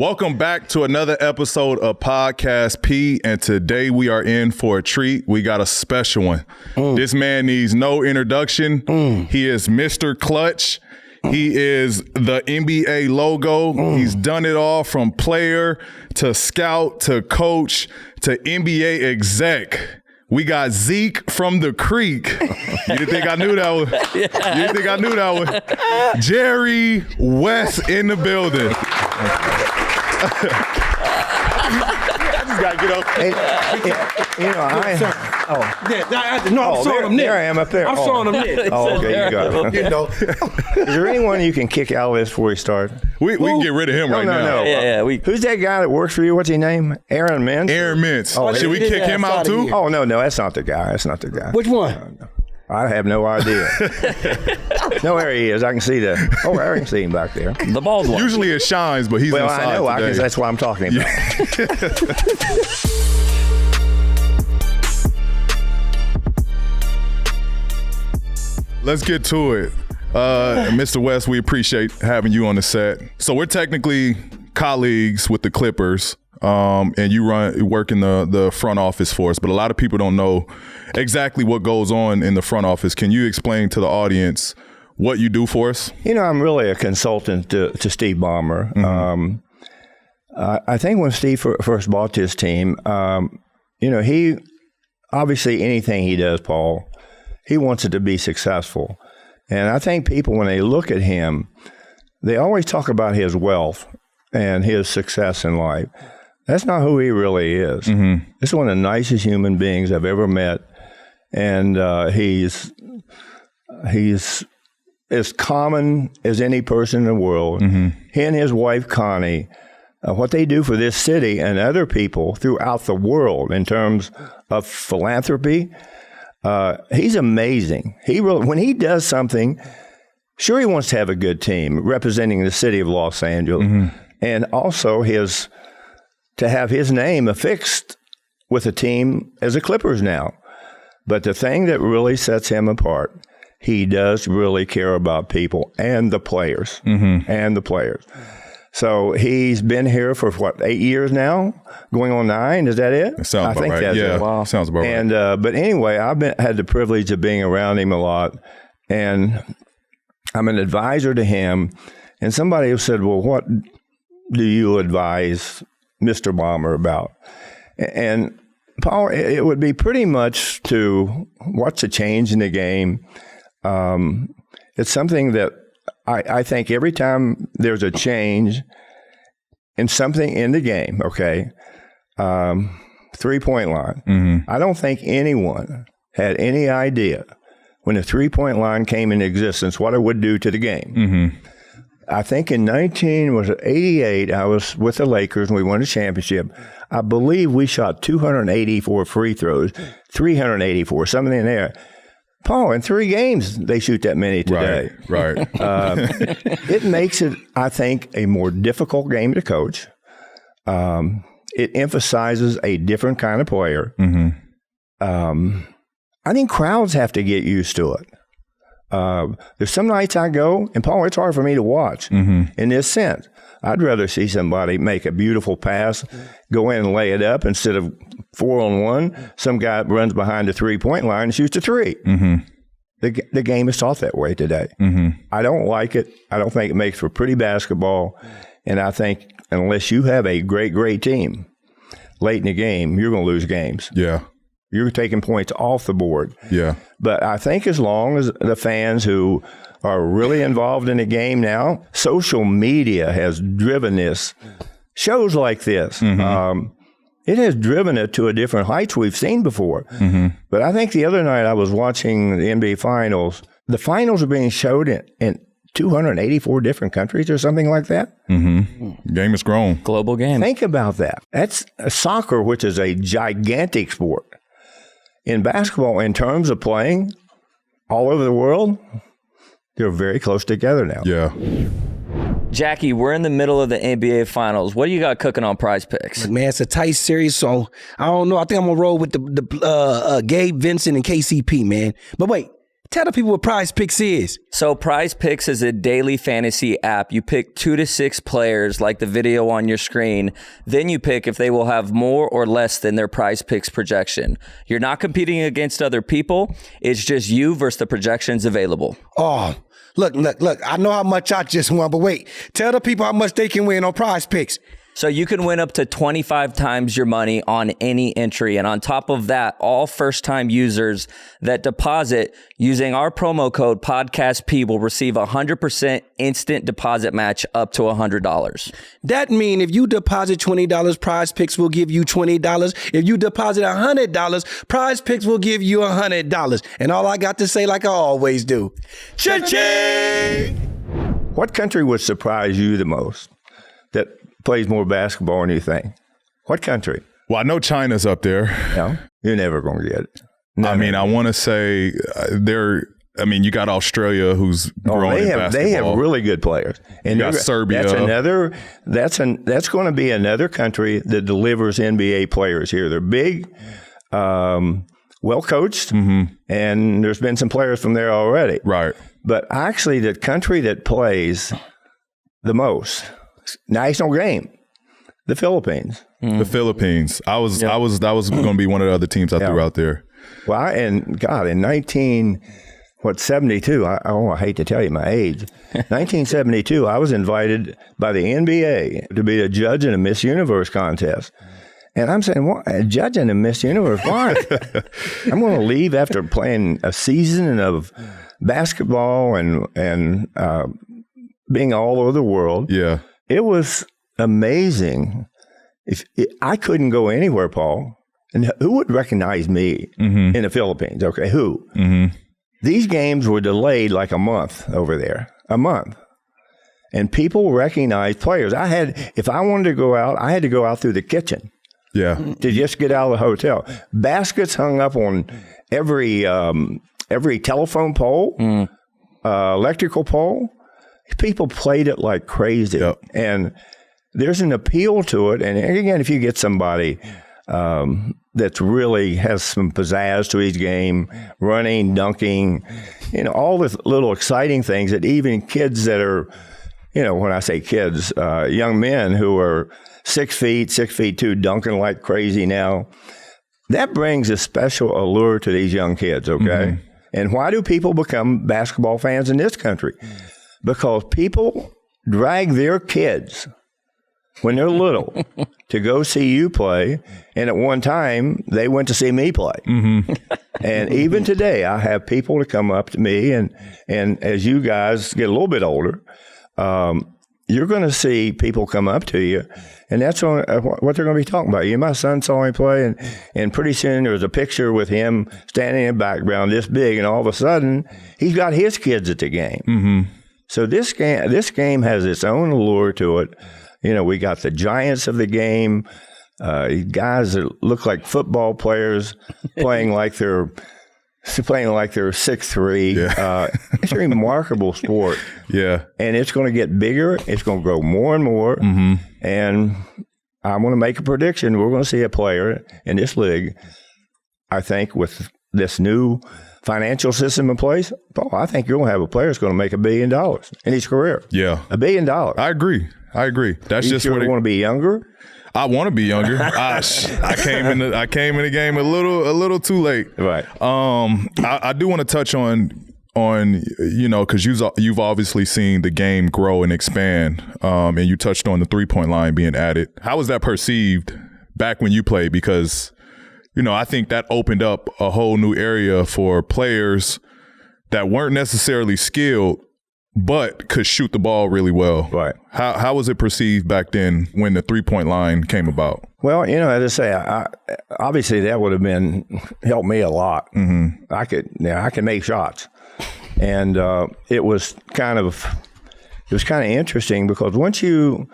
Welcome back to another episode of Podcast P, and today we are in for a treat. We got a special one. This man needs no introduction. He is Mr. Clutch. He is the NBA logo. He's done it all from player to scout to coach to NBA exec. We got Zeke from the Creek. You didn't think I knew that one? You didn't think I knew that one? Jerry West in the building. I just got to get up. I'm showing him there I am up there. I'm showing him there. Oh, okay, you got it. Is there anyone you can kick out of this before we start? We can get rid of him right now. No. Yeah. Who's that guy that works for you? What's his name? Aaron Mintz? Aaron Mintz. Oh, should we kick him out too? Oh, no, that's not the guy. That's not the guy. Which one? I have no idea. No, there he is. I can see that. Oh, I can see him back there. The bald one. Usually it shines, but he's inside I know. today. That's what I'm talking about. Let's get to it. Mr. West, we appreciate having you on the set. So we're technically colleagues with the Clippers, and you work in the front office for us, but a lot of people don't know exactly what goes on in the front office. Can you explain to the audience what you do for us? I'm really a consultant to Steve Ballmer. I think when Steve first bought this team, he obviously anything he does, Paul, he wants it to be successful. And I think people, when they look at him, they always talk about his wealth and his success in life. That's not who he really is. This is one of the nicest human beings I've ever met. And he's as common as any person in the world. He and his wife, Connie, what they do for this city and other people throughout the world in terms of philanthropy, he's amazing. When he does something, sure, he wants to have a good team representing the city of Los Angeles, and also to have his name affixed with a team as the Clippers now. But the thing that really sets him apart, he does really care about people and the players, So he's been here for 8 years now, going on 9. Is that it? Sounds about right. Yeah, wow. Sounds about right. And but anyway, I've had the privilege of being around him a lot, and I'm an advisor to him. And somebody said, "Well, what do you advise Mr. Ballmer about?" And Paul, it would be pretty much to what's a change in the game. It's something that I think every time there's a change in something in the game, okay, 3-point line. I don't think anyone had any idea when the 3-point line came into existence what it would do to the game. I think in 1988, I was with the Lakers and we won a championship. I believe we shot 284 free throws, 384, something in there. Paul, in 3 games, they shoot that many today. Right. It makes it, I think, a more difficult game to coach. It emphasizes a different kind of player. I think crowds have to get used to it. There's some nights I go, and Paul, it's hard for me to watch in this sense. I'd rather see somebody make a beautiful pass, go in and lay it up instead of 4-on-1. Some guy runs behind the 3-point line and shoots a 3. The game is taught that way today. I don't like it. I don't think it makes for pretty basketball. And I think unless you have a great team late in the game, you're going to lose games. Yeah. You're taking points off the board. Yeah. But I think as long as the fans who are really involved in the game now, social media has driven this. Shows like this, it has driven it to a different heights we've seen before. But I think the other night I was watching the NBA Finals. The finals are being showed in 284 different countries or something like that. Game has grown. Global game. Think about that. That's soccer, which is a gigantic sport. In basketball, in terms of playing all over the world, they're very close together now. Yeah. Jackie, we're in the middle of the NBA Finals. What do you got cooking on Prize Picks? Man, it's a tight series, so I don't know. I think I'm going to roll with the Gabe, Vincent, and KCP, man. But wait, Tell the people what Prize Picks is. So Prize Picks is a daily fantasy app. You pick 2 to 6 players like the video on your screen. Then you pick if they will have more or less than their Prize Picks projection. You're not competing against other people. It's just you versus the projections available. Oh, look. I know how much I just won, but wait. Tell the people how much they can win on Prize Picks. So you can win up to 25 times your money on any entry. And on top of that, all first-time users that deposit using our promo code PodcastP will receive a 100% instant deposit match up to $100. That means if you deposit $20, Prize Picks will give you $20. If you deposit $100, Prize Picks will give you $100. And all I got to say, like I always do, cha-ching! What country would surprise you the most that plays more basketball than you think? What country? Well, I know China's up there. No, you're never going to get it. I mean, I want to say you got Australia who's growing in basketball. They have really good players. And you got Serbia. That's going to be another country that delivers NBA players here. They're big, well coached, and there's been some players from there already. Right. But actually, the country that plays the most national game, the Philippines. The Philippines. That was going to be one of the other teams I threw out there. Well, in 1972, I hate to tell you my age. 1972, I was invited by the NBA to be a judge in a Miss Universe contest. And I'm saying, what, a judge in a Miss Universe? Why? I'm going to leave after playing a season of basketball and being all over the world. Yeah. It was amazing. I couldn't go anywhere, Paul. And who would recognize me in the Philippines? Okay, who? These games were delayed like a month over there, a month. And people recognized players. If I wanted to go out, I had to go out through the kitchen. Yeah. To just get out of the hotel. Baskets hung up on every telephone pole, electrical pole. People played it like crazy. Yep. And there's an appeal to it. And again, if you get somebody that really has some pizzazz to his game, running, dunking, all the little exciting things that even kids that are, when I say kids, young men who are 6 feet, 6'2", dunking like crazy now, that brings a special allure to these young kids, okay? And why do people become basketball fans in this country? Because people drag their kids when they're little to go see you play. And at one time, they went to see me play. And even today, I have people to come up to me. And as you guys get a little bit older, you're going to see people come up to you. And that's what they're going to be talking about. My son saw me play, and pretty soon there was a picture with him standing in the background this big. And all of a sudden, he's got his kids at the game. So this game has its own allure to it. We got the giants of the game, guys that look like football players playing like they're 6'3". Yeah. It's a remarkable sport. Yeah. And it's going to get bigger. It's going to grow more and more. And I'm going to make a prediction. We're going to see a player in this league, I think, with this new financial system in place, Paul, I think you're going to have a player that's going to make $1 billion in his career. Yeah. $1 billion. I agree. That's just sure what you want to be younger? I want to be younger. I came in the game a little too late. Right. I do want to touch on because you've obviously seen the game grow and expand, and you touched on the 3-point line being added. How was that perceived back when you played? Because I think that opened up a whole new area for players that weren't necessarily skilled, but could shoot the ball really well. Right. How was it perceived back then when the 3-point line came about? Well, as I say, obviously that would have helped me a lot. I could make shots, and it was kind of interesting because once you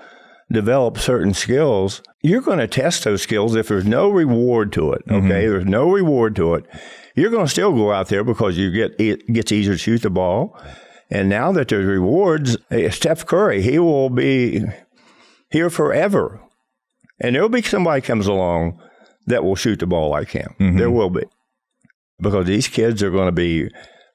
develop certain skills, you're going to test those skills if there's no reward to it. Okay, there's no reward to it. You're going to still go out there because it gets easier to shoot the ball. And now that there's rewards, Steph Curry, he will be here forever. And there'll be somebody comes along that will shoot the ball like him. There will be. Because these kids are going to be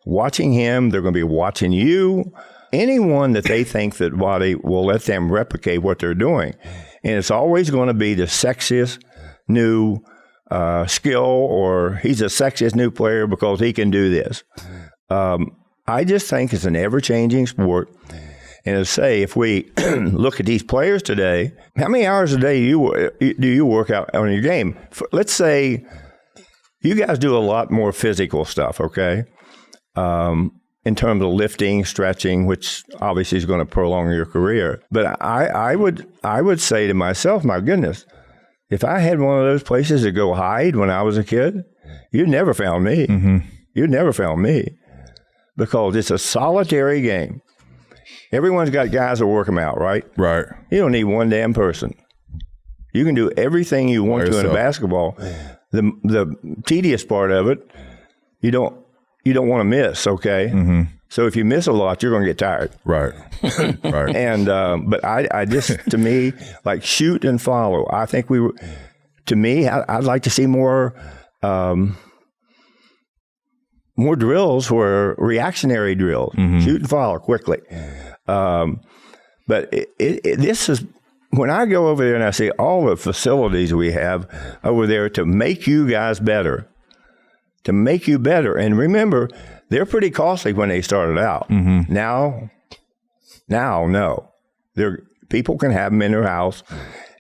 watching him. They're going to be watching you. Anyone that they think that Waddy will let them replicate what they're doing. And it's always going to be the sexiest new skill, or he's a sexiest new player because he can do this. I just think it's an ever-changing sport. And to say, if we look at these players today, how many hours a day do you work out on your game? Let's say you guys do a lot more physical stuff, okay? In terms of lifting, stretching, which obviously is going to prolong your career. But I would say to myself, my goodness, if I had one of those places to go hide when I was a kid, you'd never found me. Mm-hmm. You'd never found me, because it's a solitary game. Everyone's got guys that work them out, right? Right. You don't need one damn person. You can do everything you want to in a basketball. The tedious part of it, you don't want to miss, okay? Mm-hmm. So if you miss a lot, you're going to get tired. Right. Right. And but I just, to me, like shoot and follow. I think I'd like to see more drills were reactionary drills. Mm-hmm. Shoot and follow quickly. But this is, when I go over there and I see all the facilities we have over there to make you guys better, And remember, they're pretty costly when they started out. Mm-hmm. Now, no. People can have them in their house,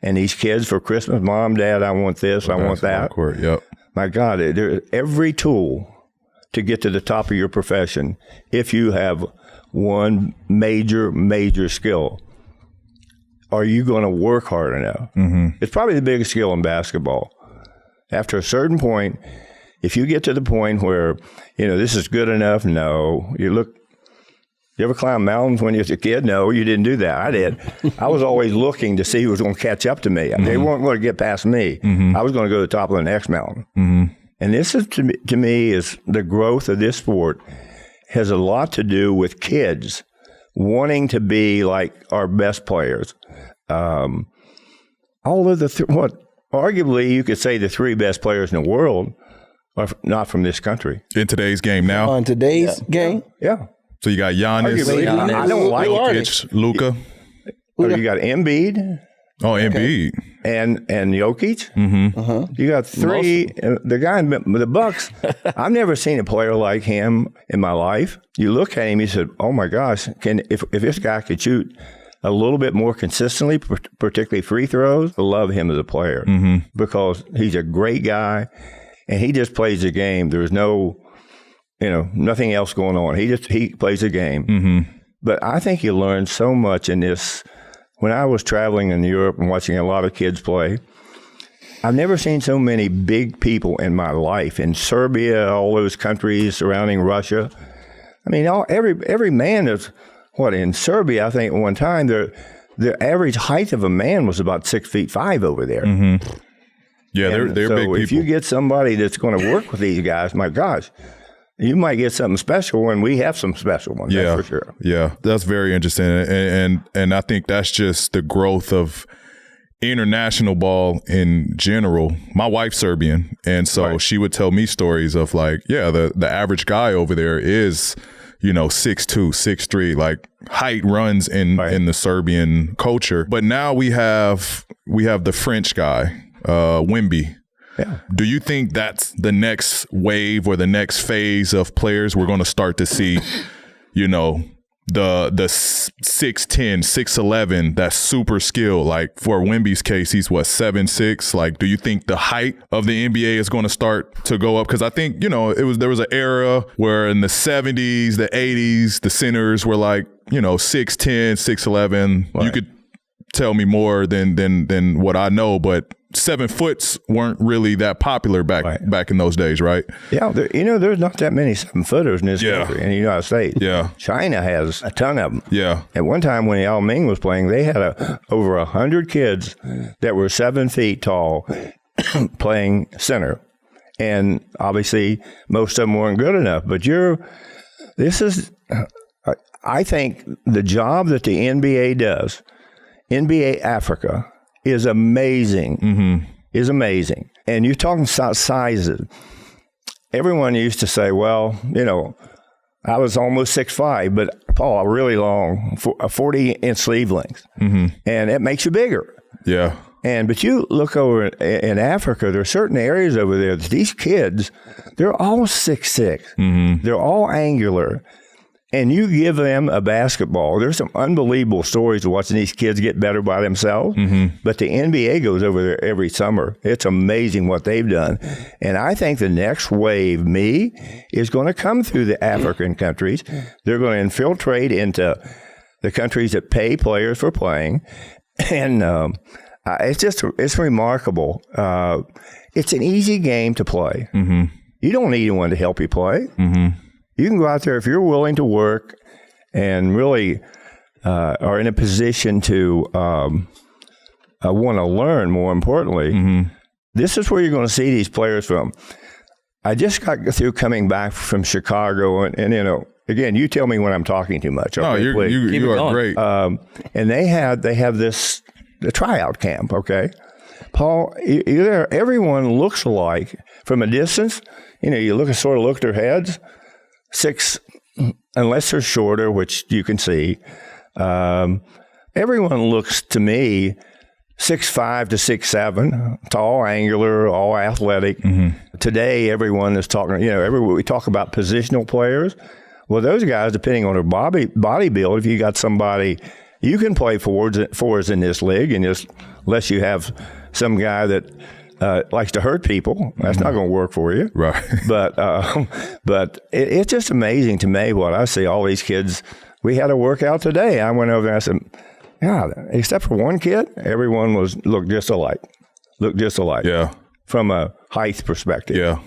and these kids for Christmas, Mom, Dad, I want this, I want that. Court, yep. My God, there's every tool to get to the top of your profession if you have one major skill. Are you going to work hard enough? Mm-hmm. It's probably the biggest skill in basketball. After a certain point, if you get to the point where, this is good enough, no. You ever climb mountains when you was a kid? No, you didn't do that. I did. I was always looking to see who was going to catch up to me. Mm-hmm. They weren't going to get past me. Mm-hmm. I was going to go to the top of the next mountain. Mm-hmm. And this is, to me, is the growth of this sport has a lot to do with kids wanting to be like our best players. All of arguably you could say the three best players in the world are not from this country. In today's game now? On today's game? Yeah. So you got Giannis. I don't like it. Luka. You got Embiid. Oh, Embiid. And Jokic. Mm-hmm. Uh-huh. You got three. The guy in the Bucks, I've never seen a player like him in my life. You look at him, you said, oh my gosh, if this guy could shoot a little bit more consistently, particularly free throws, I love him as a player because he's a great guy and he just plays the game. There's no, nothing else going on. He plays the game. Mm-hmm. But I think you learn so much in this. When I was traveling in Europe and watching a lot of kids play, I've never seen so many big people in my life. In Serbia, all those countries surrounding Russia. I mean, every man is, in Serbia, I think at one time, the average height of a man was about 6'5" over there. Mm-hmm. Yeah, they're big people. If you get somebody that's going to work with these guys, my gosh, you might get something special, and we have some special ones, that's for sure. Yeah, that's very interesting. And I think that's just the growth of international ball in general. My wife's Serbian, and so she would tell me stories of the average guy over there is, 6'2", 6'3", like height runs in the Serbian culture. But now we have the French guy, Wemby. Yeah. Do you think that's the next wave or the next phase of players we're going to start to see, the 6'10", 6'11", that super skill? Like for Wemby's case, he's 7'6". Like, do you think the height of the NBA is going to start to go up? Because I think, there was an era where in the 70s, the 80s, the centers were 6'10", 6'11". Right. You could tell me more than what I know, but 7 foots weren't really that popular back in those days, right? Yeah, there's not that many 7-footers in this country, in the United States. Yeah, China has a ton of them. Yeah. At one time when Yao Ming was playing, they had over 100 kids that were 7 feet tall playing center, and obviously most of them weren't good enough. But I think the job that the NBA does, NBA Africa, is amazing. Mm-hmm. Is amazing. And you're talking sizes. Everyone used to say, well, I was almost 6'5", but Paul, really long, 40-inch sleeve length. And it makes you bigger. Yeah. But you look over in Africa, there are certain areas over there, these kids, they're all 6'6". They're all angular. And you give them a basketball. There's some unbelievable stories of watching these kids get better by themselves. But the NBA goes over there every summer. It's amazing what they've done. And I think the next wave, is going to come through the African countries. They're going to infiltrate into the countries that pay players for playing. And it's remarkable. It's an easy game to play. You don't need anyone to help you play. You can go out there if you're willing to work and really are in a position to want to learn, more importantly. This is where you're going to see these players from. I just got through coming back from Chicago, and again, you tell me when I'm talking too much. Okay, no, you are great. And they have the tryout camp, okay? Paul, everyone looks alike from a distance. You look at their heads. 6, unless they're shorter, which you can see. Everyone looks to me 6'5" to 6'7", tall, angular, all athletic. Today, everyone is talking, we talk about positional players. Well, those guys, depending on their body build, if you got somebody, you can play forwards in this league, and unless you have some guy that likes to hurt people, that's not going to work for you. Right. But it's just amazing to me what I see. All these kids, we had a workout today. I went over there and I said, God, except for one kid, everyone looked just alike. Yeah. From a height perspective. Yeah.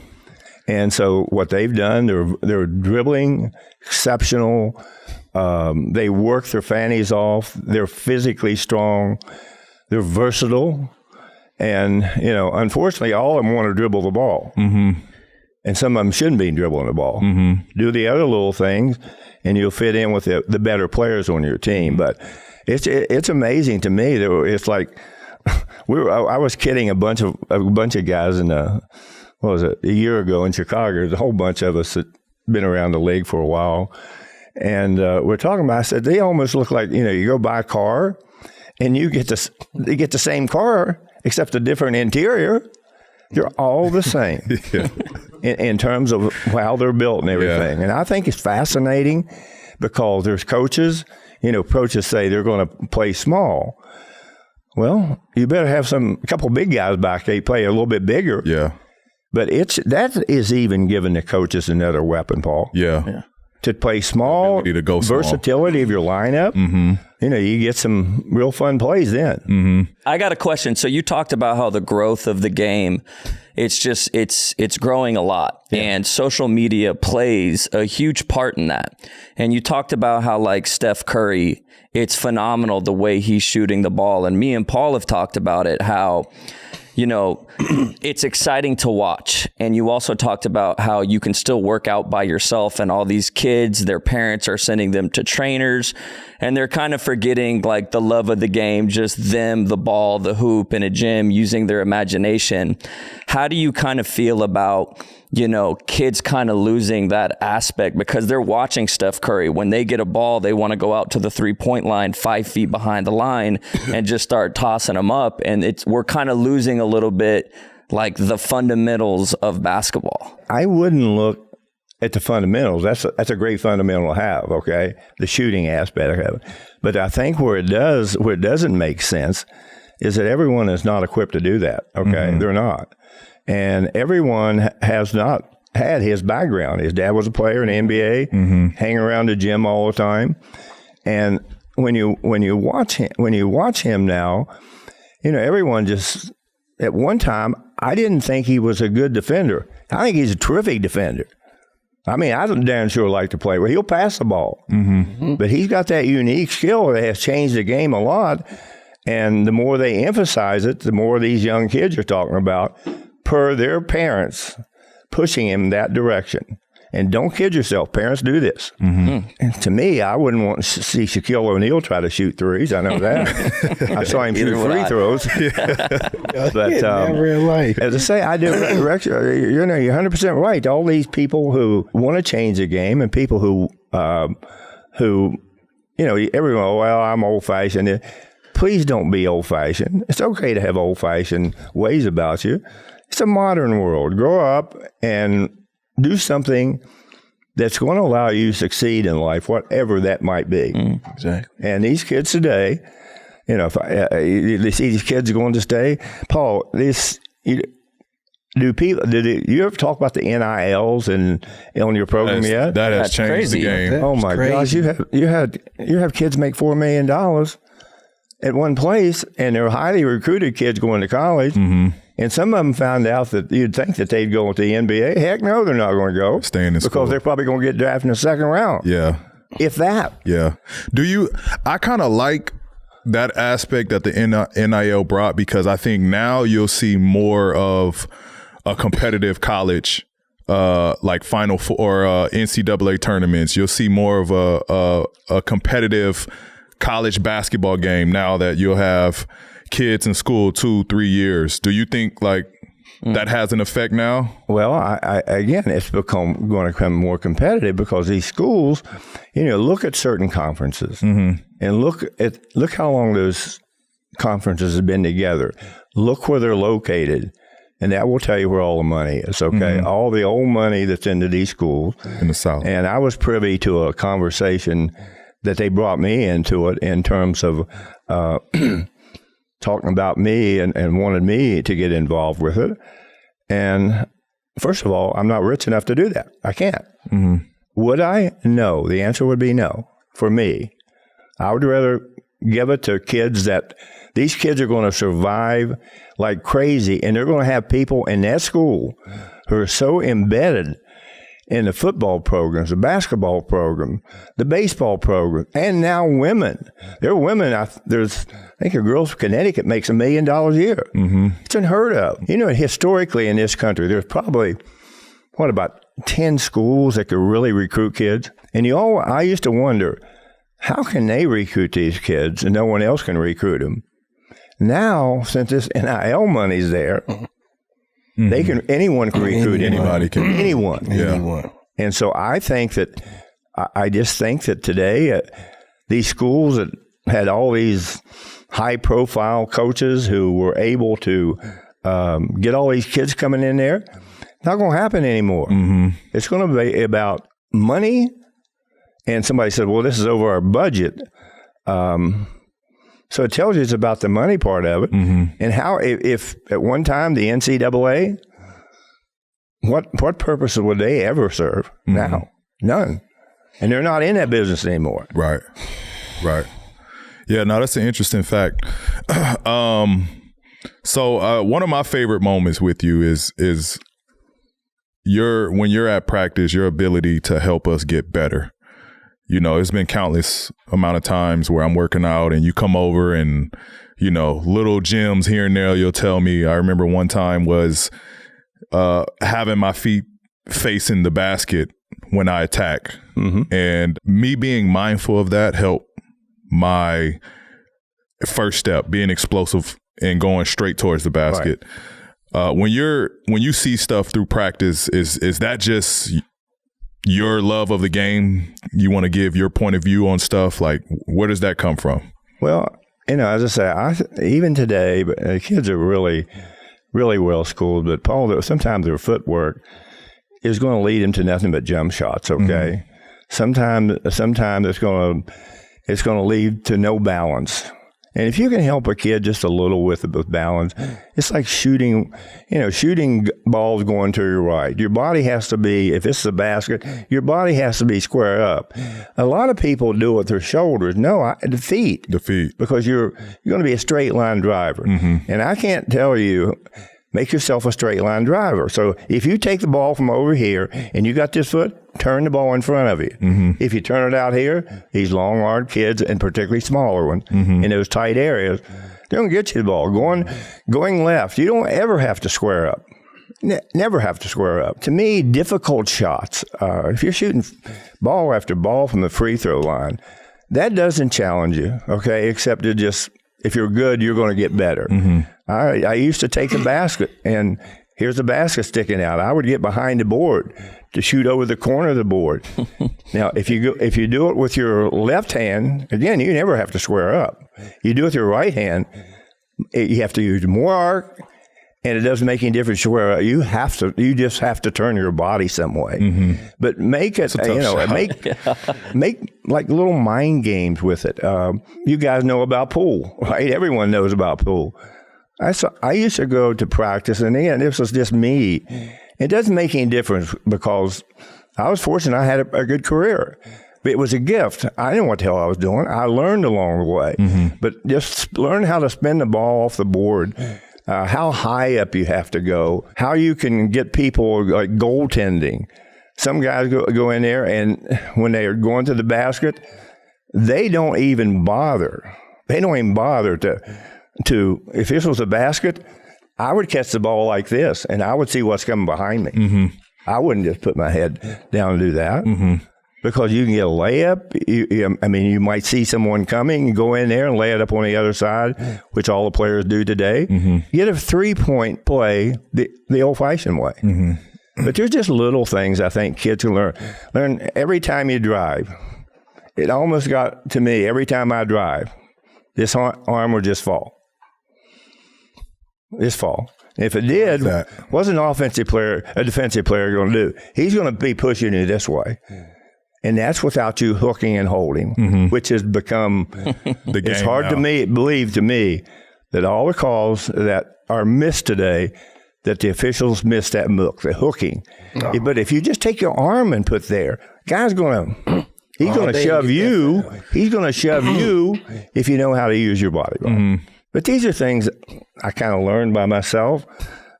And so what they've done, they're dribbling exceptional. They work their fannies off. They're physically strong. They're versatile. And, unfortunately, all of them want to dribble the ball. And some of them shouldn't be dribbling the ball. Do the other little things, and you'll fit in with the better players on your team. But it's amazing to me that it's like I was kidding a bunch of guys a year ago in Chicago. There's a whole bunch of us that been around the league for a while, and we're talking about. I said they almost look like you go buy a car, and you get the same car except a different interior. They're all the same in terms of how they're built and everything. And I think it's fascinating because there's coaches. Coaches say they're going to play small. Well, you better have a couple big guys back there play a little bit bigger. Yeah. But that is even giving the coaches another weapon, Paul. Yeah. To play small, to go versatility of your lineup. You get some real fun plays then. I got a question. So you talked about how the growth of the game, it's growing a lot, and social media plays a huge part in that. And you talked about how, like, Steph Curry, it's phenomenal the way he's shooting the ball. And me and Paul have talked about it, how it's exciting to watch. And you also talked about how you can still work out by yourself, and all these kids, their parents are sending them to trainers, and they're kind of forgetting like the love of the game, just them, the ball, the hoop, in a gym, using their imagination. How do you kind of feel about, kids kind of losing that aspect because they're watching Steph Curry? When they get a ball, they want to go out to the 3-point line 5 feet behind the line and just start tossing them up. And we're kind of losing a little bit like the fundamentals of basketball. I wouldn't look at the fundamentals. That's a great fundamental to have, okay? The shooting aspect of it. But I think where it doesn't make sense is that everyone is not equipped to do that, okay? They're not. And everyone has not had his background. His dad was a player in the NBA, hanging around the gym all the time. And when you watch him now, everyone just, at one time, I didn't think he was a good defender. I think he's a terrific defender. I mean, I damn sure like to play where he'll pass the ball. But he's got that unique skill that has changed the game a lot. And the more they emphasize it, the more these young kids are talking about, per their parents, pushing him that direction. And don't kid yourself. Parents do this. And to me, I wouldn't want to see Shaquille O'Neal try to shoot threes. I know that. I saw him shoot free throws. But never in life. as I say, I do. You're 100% right. All these people who want to change the game and people who everyone, well, I'm old-fashioned. Please don't be old-fashioned. It's okay to have old-fashioned ways about you. It's a modern world. Grow up and do something that's going to allow you to succeed in life, whatever that might be. Exactly. And these kids today, if you see these kids going to stay, Paul, you ever talk about the NILs on your program yet? That has That's changed crazy. the game. Oh my gosh, you have kids make $4 million at one place, and they're highly recruited kids going to college. And some of them found out that you'd think that they'd go to the NBA. Heck no, they're not going to go. Staying in school. Because they're probably going to get drafted in the second round. Yeah. If that. Yeah. I kind of like that aspect that the NIL brought, because I think now you'll see more of a competitive college, like Final Four or NCAA tournaments. You'll see more of a competitive college basketball game now that you'll have kids in school 2-3 years. Do you think like that has an effect now? Well, again, it's going to become more competitive because these schools, look at certain conferences and look how long those conferences have been together. Look where they're located, and that will tell you where all the money is. Okay, all the old money that's into these schools In the South. And I was privy to a conversation that they brought me into it in terms of talking about me and wanted me to get involved with it. And first of all, I'm not rich enough to do that. I can't. Would I? No. The answer would be no. For me, I would rather give it to kids that these kids are going to survive like crazy, and they're going to have people in that school who are so embedded in the football programs, the basketball program, the baseball program, and now women. There are women, I think a girl from Connecticut makes $1 million a year. It's unheard of. Historically in this country, there's probably, about 10 schools that could really recruit kids? And I used to wonder, how can they recruit these kids and no one else can recruit them? Now, since this NIL money's there, anyone can recruit Anybody can. anyone. Anyone. And so I just think that today, these schools that had all these high-profile coaches who were able to get all these kids coming in there, not going to happen anymore. It's going to be about money. And somebody said, well, this is over our budget. So it tells you it's about the money part of it. And how, if at one time the NCAA, what purpose would they ever serve now? None. And they're not in that business anymore. Right. Yeah, no, that's an interesting fact. So one of my favorite moments with you is when you're at practice, your ability to help us get better. It's been countless amount of times where I'm working out and you come over and, little gems here and there you'll tell me. I remember one time was having my feet facing the basket when I attack. And me being mindful of that helped my first step, being explosive and going straight towards the basket. Right. When you see stuff through practice, is that just your love of the game? You want to give your point of view on stuff? Like, where does that come from? Well, as I say, even today, but kids are really, really well schooled. But Paul, sometimes their footwork is going to lead them to nothing but jump shots. Okay, sometimes it's going to lead to no balance. And if you can help a kid just a little with balance, it's like shooting balls going to your right. Your body has to be, if it's a basket, your body has to be square up. A lot of people do it with their shoulders. No, the feet. The feet. Because you're going to be a straight line driver. And I can't tell you, make yourself a straight line driver. So if you take the ball from over here and you got this foot, turn the ball in front of you. If you turn it out here, these long-armed kids, and particularly smaller ones, in those tight areas, they're going to get you the ball. Going left, you don't ever have to square up. never have to square up. To me, difficult shots, if you're shooting ball after ball from the free throw line, that doesn't challenge you, okay, except it just, if you're good, you're going to get better. I used to take the basket, and here's the basket sticking out. I would get behind the board to shoot over the corner of the board. Now, if you do it with your left hand, again, you never have to square up. You do it with your right hand, you have to use more arc, and it doesn't make any difference square up. You just have to turn your body some way. But make it, make like little mind games with it. You guys know about pool, right? Everyone knows about pool. I used to go to practice, and again, this was just me. It doesn't make any difference because I was fortunate I had a good career. It was a gift. I didn't know what the hell I was doing. I learned along the way. But just learn how to spin the ball off the board, how high up you have to go, how you can get people like goaltending. Some guys go in there, and when they are going to the basket, they don't even bother. They don't even bother to if this was a basket, I would catch the ball like this, and I would see what's coming behind me. I wouldn't just put my head down and do that because you can get a layup. You might see someone coming and go in there and lay it up on the other side, which all the players do today. Get a 3-point play the old-fashioned way. But there's just little things I think kids can learn. Learn every time you drive. It almost got to me every time I drive. This arm will just fall. Just fall. If it did, what's an a defensive player going to do? He's going to be pushing you this way. And that's without you hooking and holding, which has become, it's hard to believe to me that all the calls that are missed today, that the officials missed that the hooking. But if you just take your arm and put there, guy's going to... He's going to shove you. He's going to shove you if you know how to use your body. Right? But these are things that I kind of learned by myself.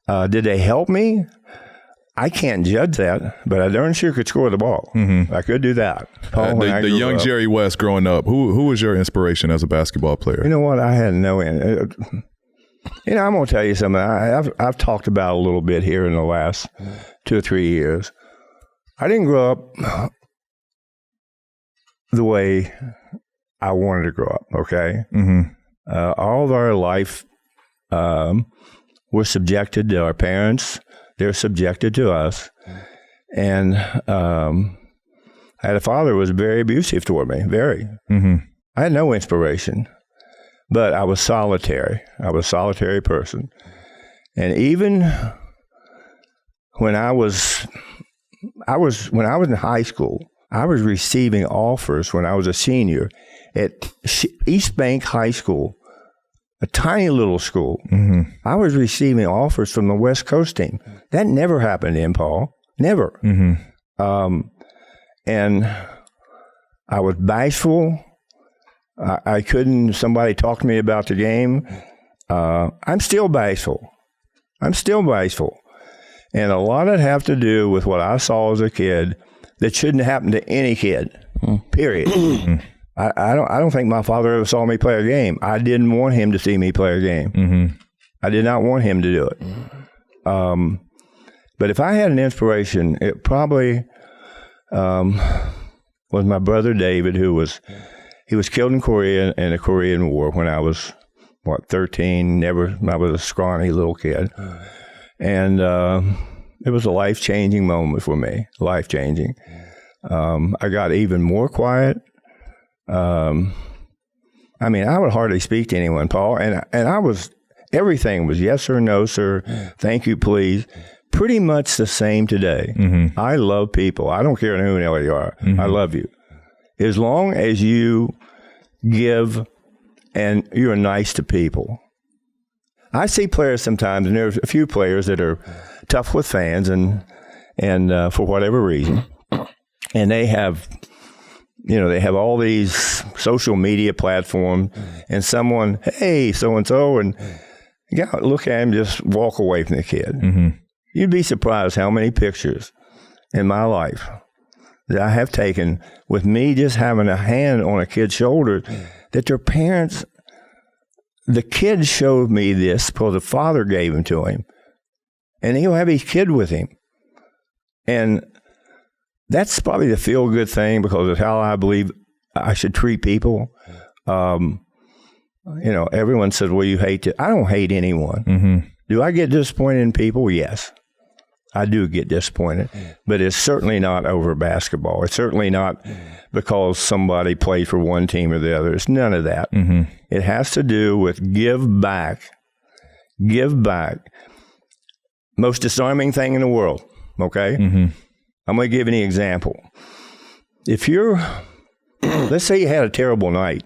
Did they help me? I can't judge that, but I darn sure could score the ball. I could do that. The young Jerry West growing up, who was your inspiration as a basketball player? You know what? I had no... I'm going to tell you something. I've talked about a little bit here in the last 2 or 3 years. I didn't grow up the way I wanted to grow up, okay? All of our life, we're subjected to our parents. They're subjected to us. And I had a father who was very abusive toward me, very. I had no inspiration, but I was solitary. I was a solitary person. And even when I was in high school, I was receiving offers when I was a senior at East Bank High School, a tiny little school. I was receiving offers from the West Coast team. That never happened in Paul. Never. And I was bashful. I couldn't, somebody talk to me about the game. I'm still bashful. And a lot of it have to do with what I saw as a kid that shouldn't happen to any kid, period. I don't think my father ever saw me play a game. I didn't want him to see me play a game. I did not want him to do it. But if I had an inspiration, it probably was my brother David, he was killed in Korea in the Korean War when I was, 13. I was a scrawny little kid. And it was a life-changing moment for me, life-changing. I got even more quiet. I would hardly speak to anyone, Paul, and everything was yes sir, no sir, thank you, please. Pretty much the same today. I love people. I don't care who the hell you are. I love you. As long as you give and you're nice to people. I see players sometimes, and there's a few players that are tough with fans and for whatever reason, and they have all these social media platforms, and someone, hey, so-and-so, and you gotta look at him, just walk away from the kid. You'd be surprised how many pictures in my life that I have taken with me just having a hand on a kid's shoulder that their parents, the kid showed me this because the father gave him to him. and he'll have his kid with him. And that's probably the feel-good thing because of how I believe I should treat people. Everyone says, well, you hate it. I don't hate anyone. Mm-hmm. Do I get disappointed in people? Yes. I do get disappointed. But it's certainly not over basketball. It's certainly not because somebody played for one team or the other. It's none of that. Mm-hmm. It has to do with give back. Give back. Most disarming thing in the world, okay? Mm-hmm. I'm going to give you an example. If you're, let's say you had a terrible night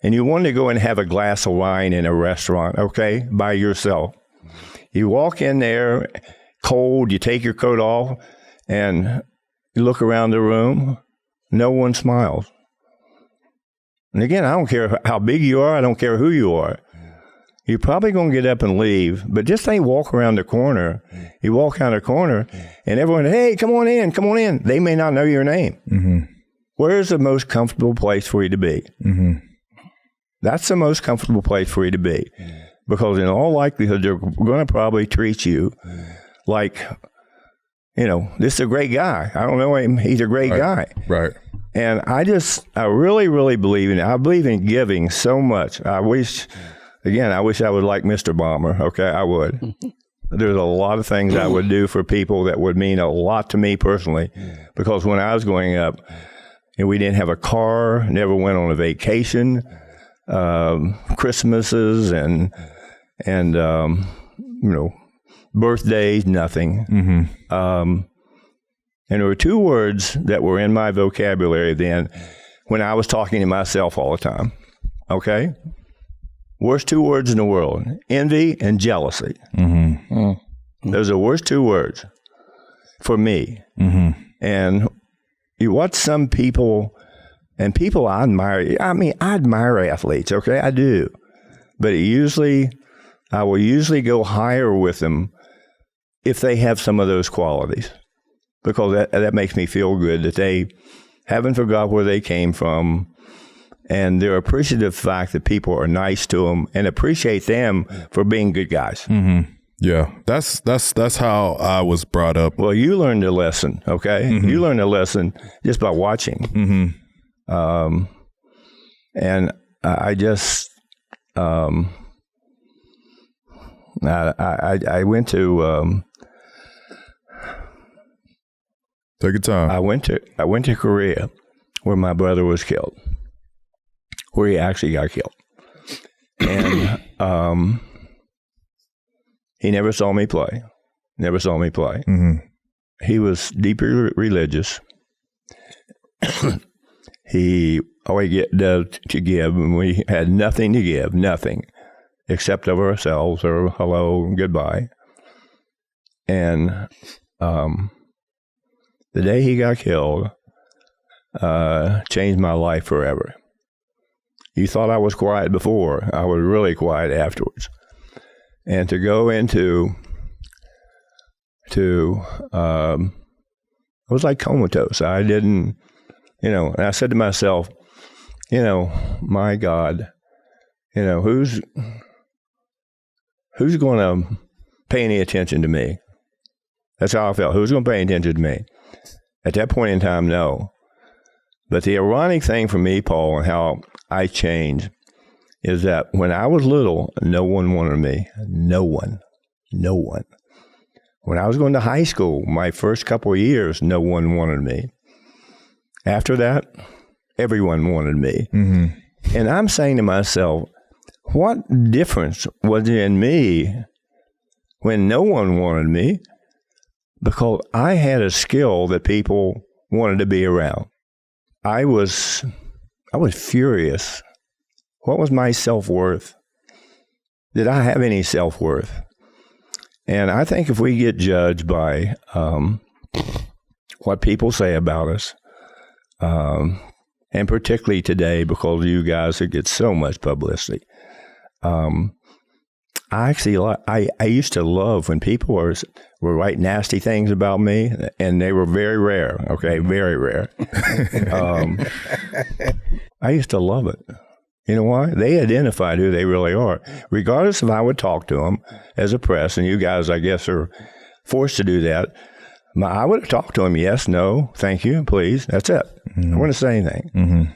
and you wanted to go and have a glass of wine in a restaurant, okay, by yourself. You walk in there, cold, you take your coat off, and you look around the room, no one smiles. And again, I don't care how big you are, I don't care who you are. You're probably going to get up and leave, but just ain't walk around the corner. You walk around the corner, and everyone, hey, come on in, come on in. They may not know your name. Mm-hmm. Where's the most comfortable place for you to be? Mm-hmm. That's the most comfortable place for you to be. Because in all likelihood, they're going to probably treat you like, this is a great guy. I don't know him. He's a great guy. Right. And I really, really believe in it. I believe in giving so much. I wish I would like Mr. Bomber. Okay, I would. There's a lot of things I would do for people that would mean a lot to me personally. Because when I was growing up, and we didn't have a car, never went on a vacation, Christmases and birthdays, nothing. Mm-hmm. And there were two words that were in my vocabulary then when I was talking to myself all the time. Okay? Worst two words in the world, envy and jealousy. Mm-hmm. Mm-hmm. Those are the worst two words for me. Mm-hmm. And you watch some people, and people I admire. I mean, I admire athletes, okay? I do. But I will usually go higher with them if they have some of those qualities. Because that makes me feel good that they haven't forgot where they came from, and they're appreciative of the fact that people are nice to them and appreciate them for being good guys. Mm-hmm. Yeah, that's how I was brought up. Well, you learned a lesson, okay? Mm-hmm. You learned a lesson just by watching. Mm-hmm. And I just, I went to. Take your time. I went to Korea, where my brother was killed, where he actually got killed, and he never saw me play. Mm-hmm. He was deeply religious. He always loved to give, and we had nothing to give, nothing, except of ourselves or hello and goodbye. And the day he got killed changed my life forever. You thought I was quiet before. I was really quiet afterwards. And to go into, I was like comatose. I didn't, and I said to myself, my God, who's going to pay any attention to me? That's how I felt. Who's going to pay attention to me? At that point in time, no. But the ironic thing for me, Paul, and how I changed is that when I was little, no one wanted me. No one. When I was going to high school, my first couple of years, no one wanted me. After that, everyone wanted me. Mm-hmm. And I'm saying to myself, what difference was it in me when no one wanted me? Because I had a skill that people wanted to be around. I was furious. What was my self-worth? Did I have any self-worth? And I think if we get judged by what people say about us, and particularly today because you guys get so much publicity, I used to love when people were writing nasty things about me, and they were very rare, okay, very rare. I used to love it. You know why? They identified who they really are. Regardless if I would talk to them as a press, and you guys, I guess, are forced to do that, I would have talked to them, yes, no, thank you, please. That's it. I wouldn't say anything.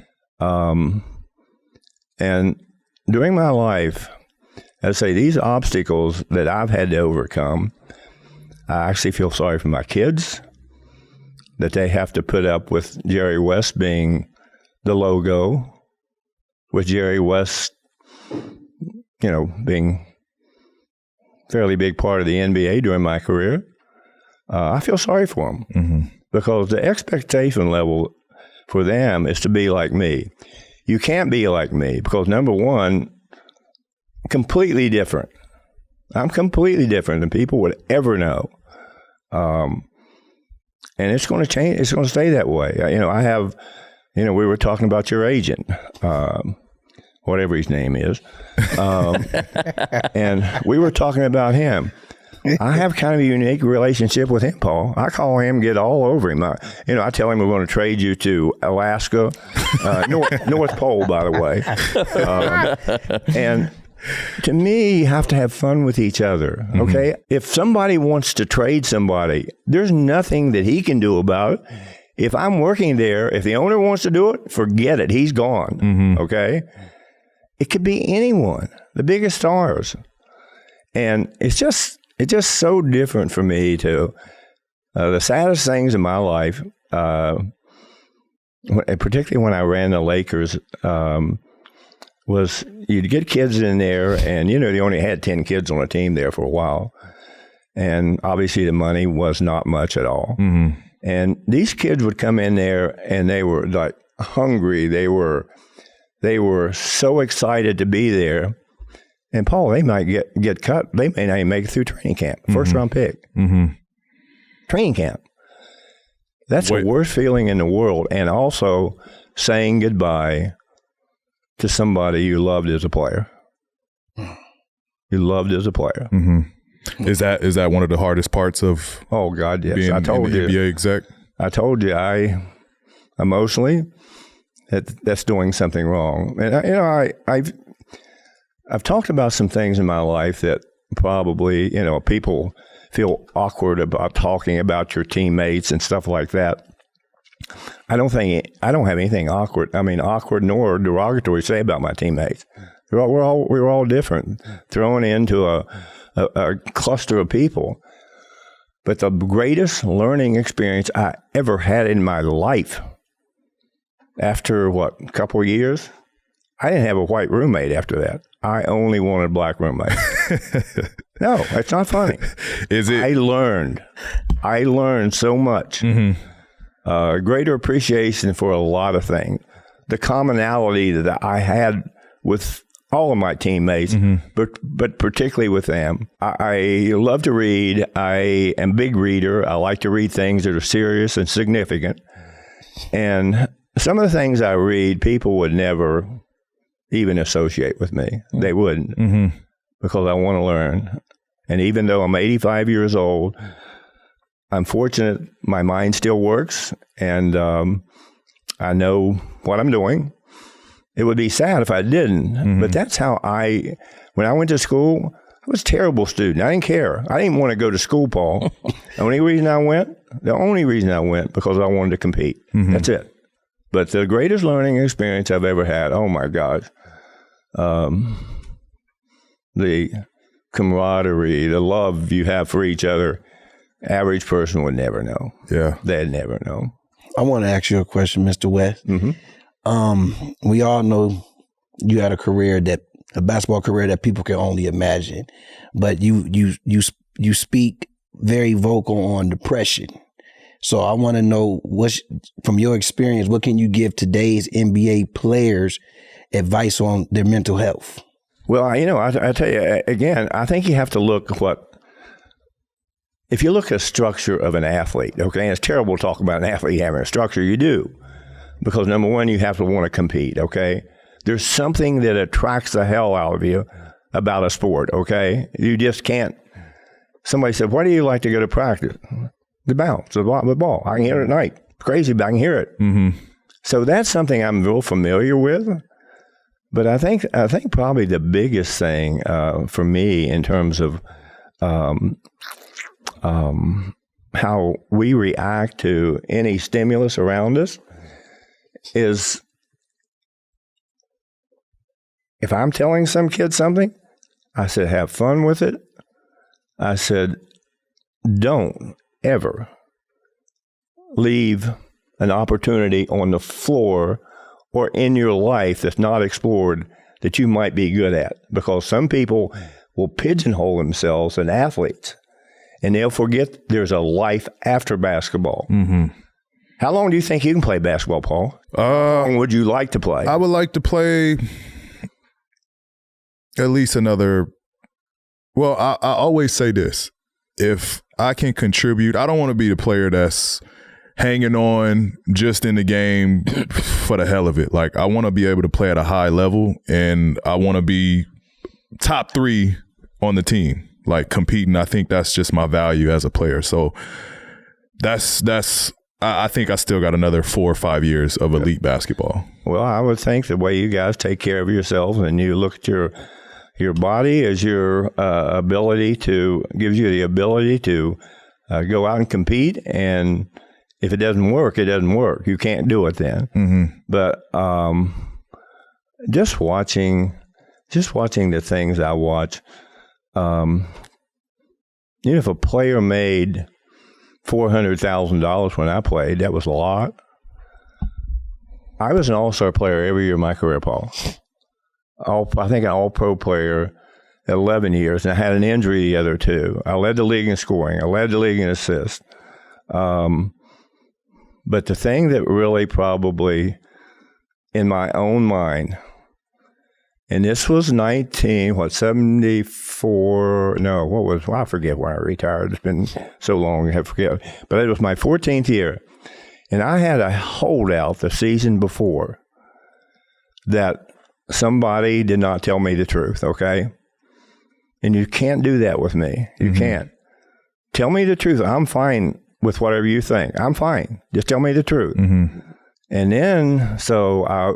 And during my life, I say these obstacles that I've had to overcome, I actually feel sorry for my kids, that they have to put up with Jerry West being the logo, with Jerry West, being a fairly big part of the NBA during my career. I feel sorry for them because the expectation level for them is to be like me. You can't be like me because, number one, completely different. I'm completely different than people would ever know. And it's going to change. It's going to stay that way. I have, we were talking about your agent, whatever his name is. And we were talking about him. I have kind of a unique relationship with him, Paul. I call him, get all over him. I tell him we're going to trade you to Alaska, North Pole, by the way. And to me, you have to have fun with each other, okay? If somebody wants to trade somebody, there's nothing that he can do about it. If I'm working there, if the owner wants to do it, forget it. He's gone, okay? It could be anyone, the biggest stars. And it's just so different for me to, the saddest things in my life, particularly when I ran the Lakers, was you'd get kids in there, and they only had 10 kids on a team there for a while, and obviously the money was not much at all. And these kids would come in there, and they were like hungry. They were so excited to be there. And Paul, they might get cut. They may not even make it through training camp. First round pick. Training camp. That's the worst feeling in the world. And also saying goodbye to somebody you loved as a player. You loved as a player. Is that one of the hardest parts of oh God, yes. being I told you, NBA exec? I told you, I emotionally that's doing something wrong. And I've talked about some things in my life that probably people feel awkward about talking about your teammates and stuff like that. I don't have anything awkward. Awkward nor derogatory to say about my teammates. We're all different, thrown into a cluster of people. But the greatest learning experience I ever had in my life, after a couple of years, I didn't have a white roommate after that. I only wanted a black roommate. No, it's not funny. Is it? I learned so much. Greater appreciation for a lot of things. The commonality that I had with all of my teammates, but particularly with them. I love to read. I am a big reader. I like to read things that are serious and significant. And some of the things I read, people would never even associate with me. They wouldn't, because I want to learn. And even though I'm 85 years old, I'm fortunate my mind still works, and I know what I'm doing. It would be sad if I didn't, but that's how when I went to school, I was a terrible student. I didn't care. I didn't want to go to school, Paul. The only reason I went, because I wanted to compete. That's it. But the greatest learning experience I've ever had, oh my gosh, the camaraderie, the love you have for each other, average person would never know. Yeah. They'd never know. I want to ask you a question, Mr. West. We all know you had a basketball career that people can only imagine, but you speak very vocal on depression. So I want to know, from your experience, what can you give today's NBA players advice on their mental health? Well, I tell you, again, I think you have to look if you look at the structure of an athlete, okay, and it's terrible to talk about an athlete having a structure, you do. Because number one, you have to want to compete, okay? There's something that attracts the hell out of you about a sport, okay? You just can't. Somebody said, why do you like to go to practice? The bounce, the ball. I can hear it at night. It's crazy, but I can hear it. So that's something I'm real familiar with. But I think probably the biggest thing for me in terms of how we react to any stimulus around us is, if I'm telling some kid something, I said, have fun with it. I said, don't ever leave an opportunity on the floor or in your life that's not explored that you might be good at. Because some people will pigeonhole themselves as athletes, and they'll forget there's a life after basketball. Mm-hmm. How long do you think you can play basketball, Paul? How long would you like to play? I would like to play at least another. Well, I always say this. If I can contribute, I don't want to be the player that's hanging on just in the game for the hell of it. Like, I want to be able to play at a high level, and I want to be top 3 on the team, like competing. I think that's just my value as a player. So I think I still got another 4 or 5 years of elite basketball. Well, I would think the way you guys take care of yourselves and you look at your body as your ability to, gives you the ability to go out and compete. And if it doesn't work, it doesn't work. You can't do it then. Mm-hmm. But just watching the things I watch, if a player made $400,000 when I played, that was a lot. I was an all-star player every year of my career, Paul. I think an all-pro player 11 years, and I had an injury the other 2. I led the league in scoring. I led the league in assists. But the thing that really probably, in my own mind, and this was 74, no, what was, well, I forget when I retired. It's been so long, I forget. But it was my 14th year. And I had a holdout the season before that somebody did not tell me the truth, okay? And you can't do that with me. You can't. Tell me the truth. I'm fine with whatever you think. I'm fine. Just tell me the truth. Mm-hmm. And then, so I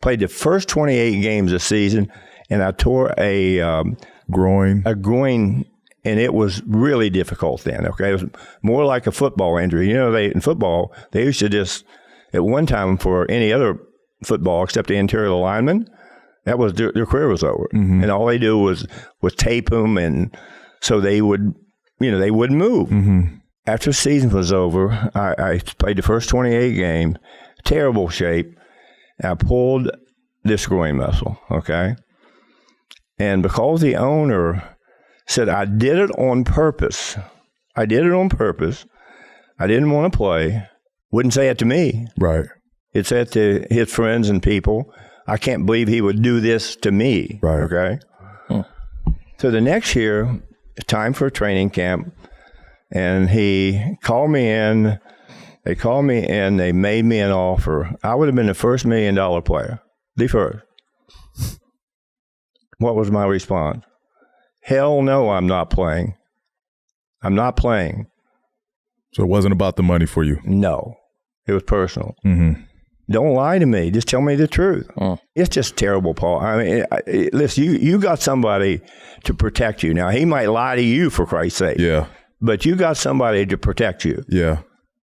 played the first 28 games this season, and I tore a groin, and it was really difficult then, okay? It was more like a football injury. In football, they used to just, at one time for any other football except the interior lineman, that was their career was over. Mm-hmm. And all they do was tape them, and so they would, they wouldn't move. Mm-hmm. After the season was over, I played the first 28 games, terrible shape. I pulled this groin muscle, okay? And because the owner said I did it on purpose, I didn't want to play, wouldn't say it to me. Right. It said to his friends and people, I can't believe he would do this to me, right? Okay? So the next year, time for training camp, and he called me in. They called me in. They made me an offer. I would have been the first $1 million player. The first. What was my response? Hell no, I'm not playing. I'm not playing. So it wasn't about the money for you? No. It was personal. Mm-hmm. Don't lie to me. Just tell me the truth. It's just terrible, Paul. I mean, listen, you got somebody to protect you. Now, he might lie to you, for Christ's sake. Yeah. But you got somebody to protect you. Yeah.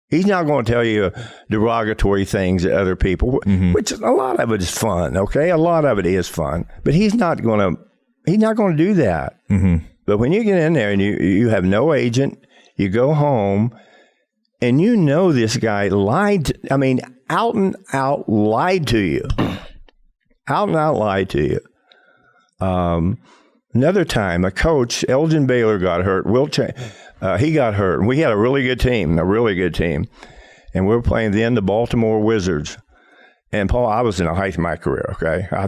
He's not going to tell you derogatory things to other people, which a lot of it is fun, okay? A lot of it is fun. But he's not going to do that. Mm-hmm. But when you get in there and you have no agent, you go home, and this guy lied, out and out lied to you. Out and out lied to you. Another time, a coach, Elgin Baylor, got hurt. He got hurt. We had a really good team. And we were playing then the Baltimore Wizards. And, Paul, I was in the height of my career, okay? I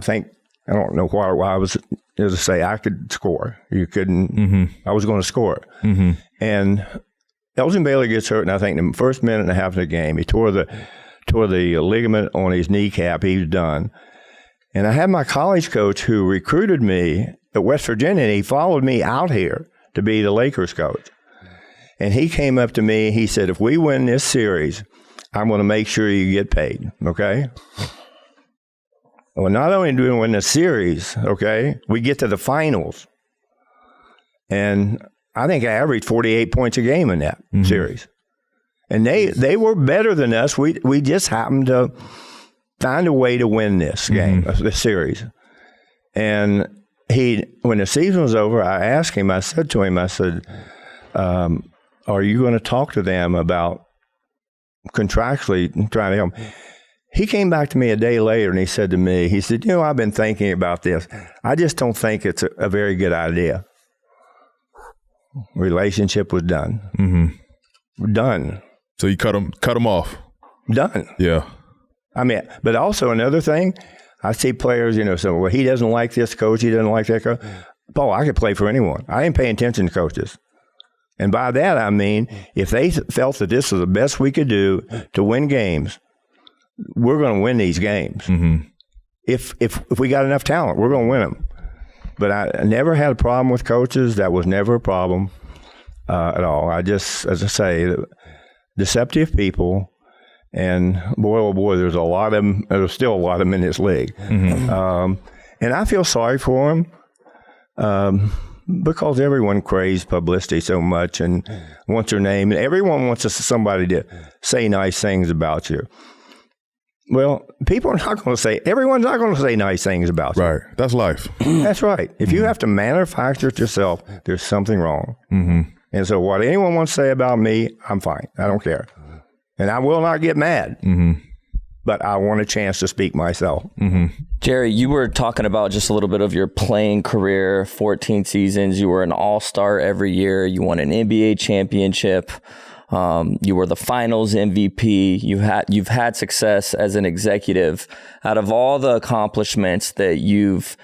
don't know why I was, as I say, I could score. You couldn't. Mm-hmm. I was going to score. Mm-hmm. And Elgin Baylor gets hurt, and I think the first minute and a half of the game, he tore the ligament on his kneecap. He was done. And I had my college coach who recruited me at West Virginia, and he followed me out here to be the Lakers coach. And he came up to me. He said, if we win this series, I'm going to make sure you get paid, okay? Well, not only do we win the series, okay, we get to the finals. And I think I averaged 48 points a game in that series. And they were better than us. We just happened to find a way to win this game, this series. And when the season was over, I said to him, are you going to talk to them about contractually trying to help? He came back to me a day later and he said to me, I've been thinking about this. I just don't think it's a very good idea. Relationship was done. Done. So you cut him off. Done. Yeah. I mean, but also another thing, I see players, so he doesn't like this coach, he doesn't like that coach. Paul, I could play for anyone. I ain't paying attention to coaches. And by that, I mean, if they felt that this was the best we could do to win games, we're going to win these games. If we got enough talent, we're going to win them. But I never had a problem with coaches. That was never a problem at all. I just, as I say, deceptive people, and boy, oh boy, there's a lot of them. There's still a lot of them in this league. And I feel sorry for them because everyone craves publicity so much and wants their name. And everyone wants somebody to say nice things about you. Well, people are not going to say, everyone's not going to say nice things about you. Right. That's life. That's right. If you have to manufacture it yourself, there's something wrong. And so what anyone wants to say about me, I'm fine. I don't care. And I will not get mad. But I want a chance to speak myself. Jerry, you were talking about just a little bit of your playing career, 14 seasons. You were an all-star every year. You won an NBA championship. You were the finals MVP. You've had success as an executive. Out of all the accomplishments that you've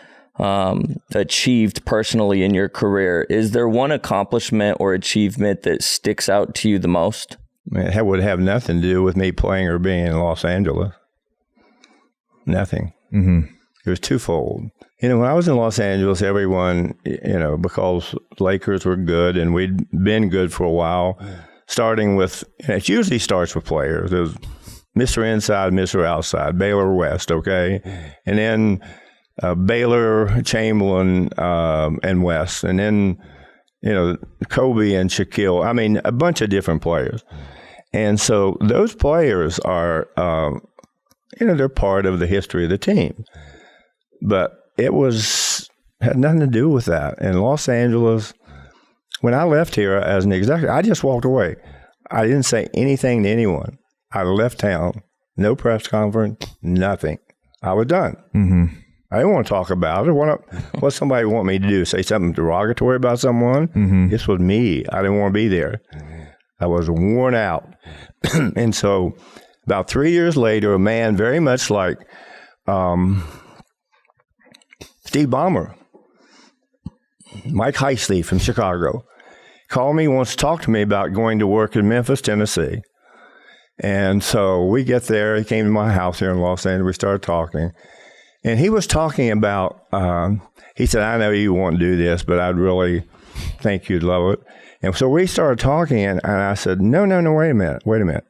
achieved personally in your career, is there one accomplishment or achievement that sticks out to you the most? It would have nothing to do with me playing or being in Los Angeles. Nothing. It was twofold. When I was in Los Angeles, everyone, because Lakers were good and we'd been good for a while, starting with, it usually starts with players. There's Mr. Inside, Mr. Outside, Baylor West, okay? And then Baylor, Chamberlain, and West. And then, Kobe and Shaquille. I mean, a bunch of different players. And so those players are, they're part of the history of the team. But it had nothing to do with that. In Los Angeles, when I left here as an executive, I just walked away. I didn't say anything to anyone. I left town, no press conference, nothing. I was done. I didn't want to talk about it. What somebody want me to do? Say something derogatory about someone? This was me. I didn't want to be there. I was worn out. And so about 3 years later, a man very much like Steve Ballmer, Mike Heisley from Chicago, called me, wants to talk to me about going to work in Memphis, Tennessee. And so we get there. He came to my house here in Los Angeles. We started talking. And he was talking about, he said, I know you want to do this, but I'd really think you'd love it. And so we started talking, and I said, no, wait a minute.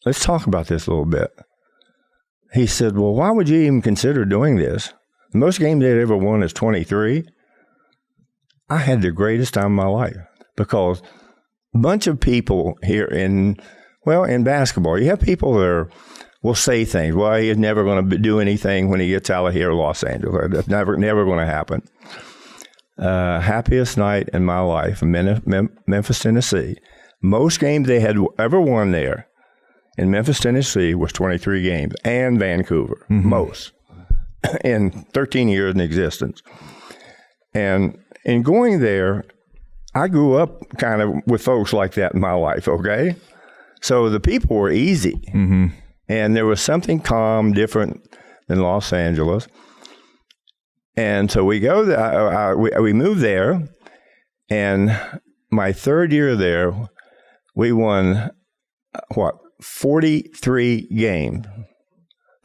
Let's talk about this a little bit. He said, well, why would you even consider doing this? The most games they'd ever won is 23. I had the greatest time of my life because a bunch of people here in basketball, you have people that will say things. Well, he is never going to do anything when he gets out of here in Los Angeles. That's never going to happen. Happiest night in my life in Memphis, Tennessee. Most games they had ever won there in Memphis, Tennessee was 23 games, and Vancouver, most, in 13 years in existence. And in going there, I grew up kind of with folks like that in my life, okay? So the people were easy. And there was something calm, different than Los Angeles. And so we go there, we moved there, and my third year there, we won, 43 games.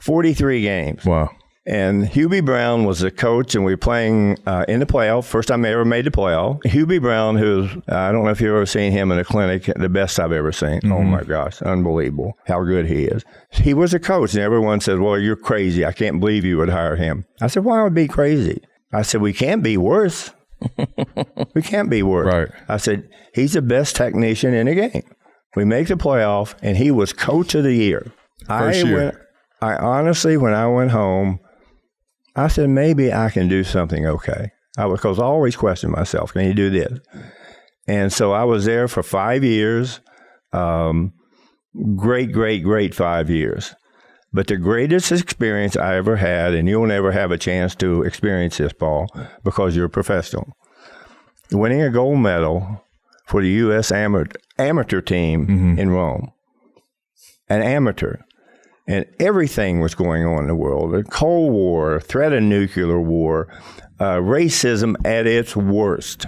43 games. Wow. And Hubie Brown was the coach, and we were playing in the playoff. First time I ever made the playoff. Hubie Brown, who's, I don't know if you've ever seen him in a clinic, the best I've ever seen. Oh, my gosh, unbelievable how good he is. He was a coach, and everyone said, well, you're crazy. I can't believe you would hire him. I said, why would I be crazy? I said, we can't be worse. We can't be worse. Right. I said, he's the best technician in the game. We make the playoff, and he was coach of the year. First year. I honestly, when I went home, I said, maybe I can do something okay. Because I always question myself, can you do this? And so I was there for 5 years. Great 5 years. But the greatest experience I ever had, and you'll never have a chance to experience this, Paul, because you're a professional, winning a gold medal for the U.S. amateur team in Rome. An amateur. And everything was going on in the world. The Cold War, threat of nuclear war, racism at its worst.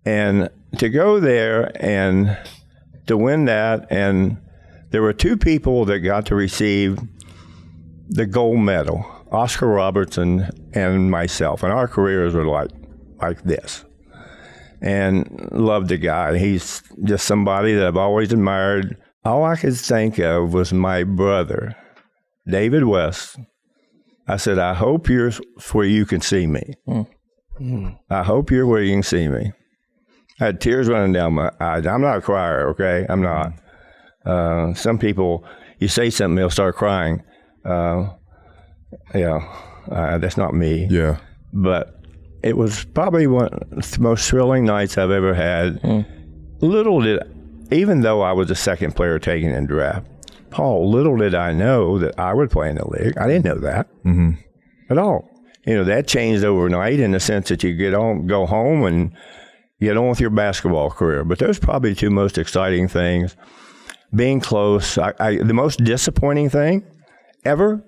And to go there and to win that, and there were two people that got to receive the gold medal, Oscar Robertson and myself. And our careers were like this. And loved the guy. He's just somebody that I've always admired. All I could think of was my brother, David West. I said, I hope you're where you can see me. I hope you're where you can see me. I had tears running down my eyes. I'm not a crier, okay? I'm not. Some people, you say something, they'll start crying. That's not me. Yeah. But it was probably one of the most thrilling nights I've ever had. Even though I was the second player taken in draft, Paul, little did I know that I would play in the league. I didn't know that at all. That changed overnight in the sense that you go home and get on with your basketball career. But those are probably the two most exciting things. Being close. The most disappointing thing ever,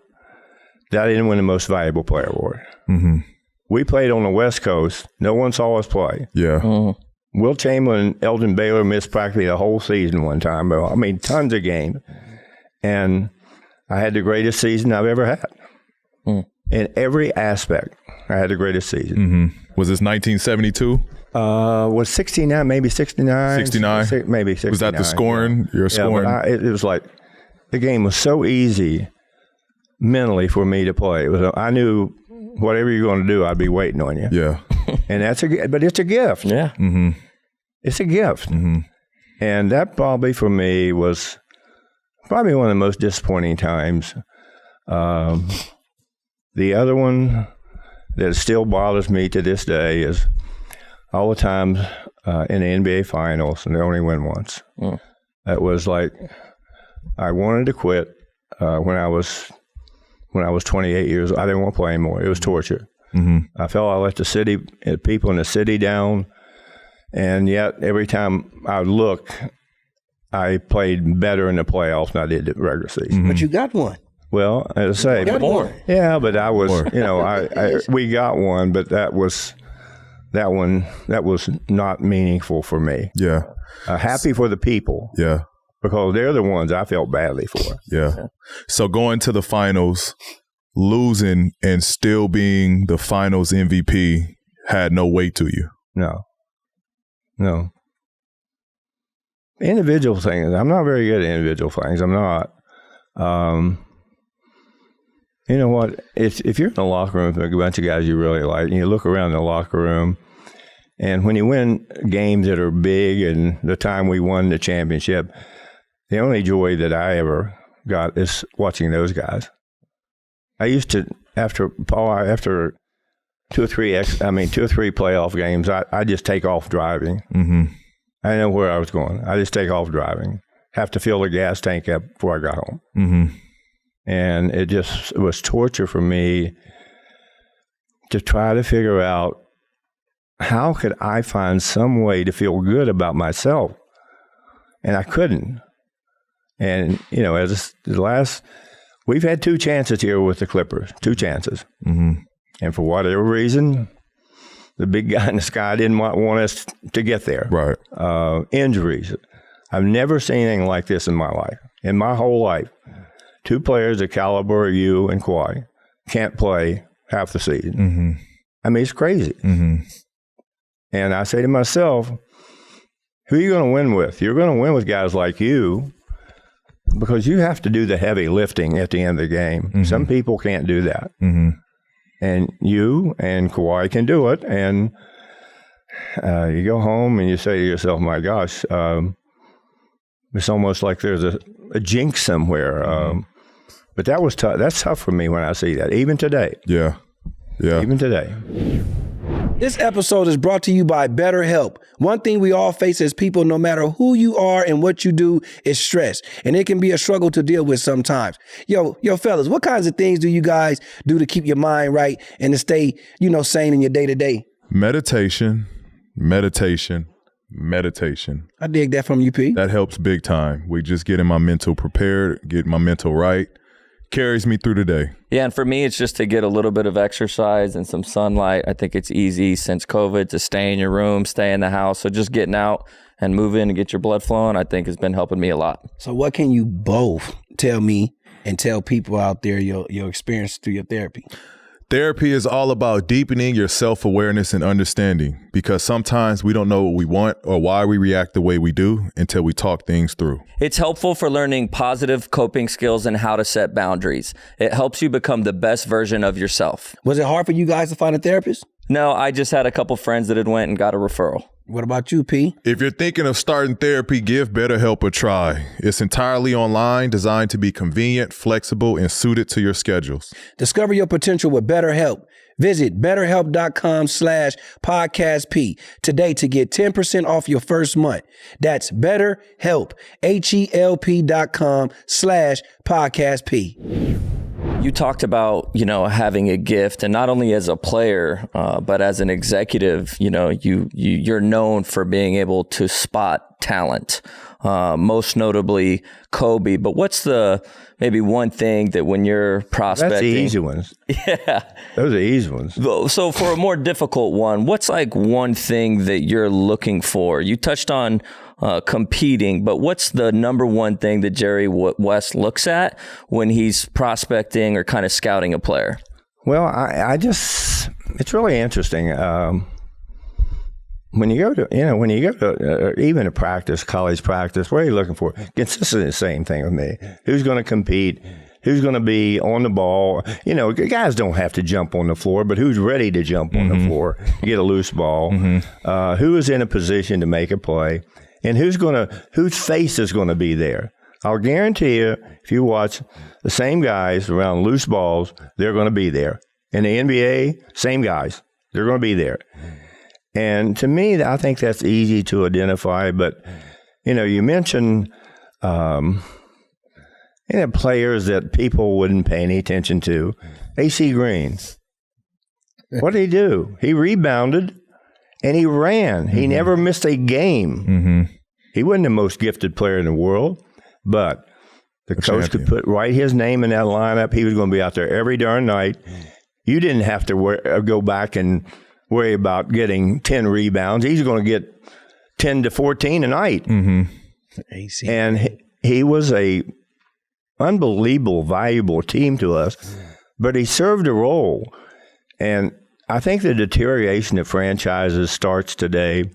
that I didn't win the most valuable player award. We played on the West Coast. No one saw us play. Yeah. Will Chamberlain and Elgin Baylor missed practically the whole season one time. I mean, tons of games. And I had the greatest season I've ever had. In every aspect, I had the greatest season. Was this 1972? Was 69, maybe 69. 69? Maybe 69. Was that the scoring? Yeah. Your scoring? It was like the game was so easy mentally for me to play. I knew whatever you're going to do, I'd be waiting on you. Yeah. And but it's a gift. Yeah. It's a gift. And that probably for me was probably one of the most disappointing times. The other one that still bothers me to this day is all the times in the NBA Finals, and they only win once. It was like I wanted to quit when I was 28 years old. I didn't want to play anymore. It was torture. I felt I let the people in the city down, and yet every time I would look, I played better in the playoffs than I did the regular season. But you got one. Well, as I say, got more. Yeah, but I was, we got one, but that was not meaningful for me. Yeah. Happy for the people. Yeah. Because they're the ones I felt badly for. Yeah. So going to the finals, losing and still being the finals MVP had no weight to you. No. Individual things. I'm not very good at individual things. I'm not. You know what? If you're in the locker room with a bunch of guys you really like, and you look around the locker room, and when you win games that are big, and the time we won the championship, the only joy that I ever got is watching those guys. I used to, after 2 or 3 playoff games, I just take off driving. I didn't know where I was going. I just take off driving. Have to fill the gas tank up before I got home. And it was torture for me to try to figure out how could I find some way to feel good about myself. And I couldn't. And, as we've had 2 chances here with the Clippers, 2 chances. And for whatever reason, the big guy in the sky didn't want us to get there. Right. Injuries. I've never seen anything like this in my life. In my whole life. 2 players the caliber of you and Kawhi can't play half the season. Mm-hmm. I mean, it's crazy. Mm-hmm. And I say to myself, who are you going to win with? You're going to win with guys like you because you have to do the heavy lifting at the end of the game. Mm-hmm. Some people can't do that. Mm-hmm. And you and Kawhi can do it. And you go home and you say to yourself, my gosh, it's almost like there's a jinx somewhere. But that was tough. That's tough for me when I see that, even today. Yeah. Yeah. Even today. This episode is brought to you by BetterHelp. One thing we all face as people, no matter who you are and what you do, is stress. And it can be a struggle to deal with sometimes. Yo, fellas, what kinds of things do you guys do to keep your mind right and to stay, sane in your day-to-day? Meditation. I dig that from you, P. That helps big time. We just getting my mental prepared, get my mental right. Carries me through the day. Yeah, and for me, it's just to get a little bit of exercise and some sunlight. I think it's easy since COVID to stay in your room, stay in the house. So just getting out and moving and get your blood flowing, I think has been helping me a lot. So what can you both tell me and tell people out there your experience through your therapy? Therapy is all about deepening your self-awareness and understanding, because sometimes we don't know what we want or why we react the way we do until we talk things through. It's helpful for learning positive coping skills and how to set boundaries. It helps you become the best version of yourself. Was it hard for you guys to find a therapist? No, I just had a couple friends that had went and got a referral. What about you, P? If you're thinking of starting therapy, give BetterHelp a try. It's entirely online, designed to be convenient, flexible, and suited to your schedules. Discover your potential with BetterHelp. Visit BetterHelp.com/podcastp today to get 10% off your first month. That's BetterHelp, HELP.com/podcastp. You talked about, having a gift, and not only as a player, but as an executive, you're known for being able to spot talent, most notably Kobe. But what's maybe one thing that when you're prospecting? That's the easy ones. Yeah. Those are the easy ones. So for a more difficult one, what's like one thing that you're looking for? You touched on competing, but what's the number one thing that Jerry West looks at when he's prospecting or kind of scouting a player? Well, it's really interesting. When you go to even a practice, college practice, what are you looking for? It's the same thing with me. Who's going to compete? Who's going to be on the ball? Guys don't have to jump on the floor, but who's ready to jump on the floor, get a loose ball? Who is in a position to make a play? And whose face is going to be there? I'll guarantee you, if you watch the same guys around loose balls, they're going to be there. In the NBA, same guys, they're going to be there. And to me, I think that's easy to identify. But you mentioned players that people wouldn't pay any attention to. AC Green. What did he do? He rebounded. And he ran. He never missed a game. He wasn't the most gifted player in the world, but the coach could write his name in that lineup. He was going to be out there every darn night. You didn't have to go back and worry about getting 10 rebounds. He's going to get 10 to 14 a night. And he was a unbelievable, valuable team to us, but he served a role. And I think the deterioration of franchises starts today,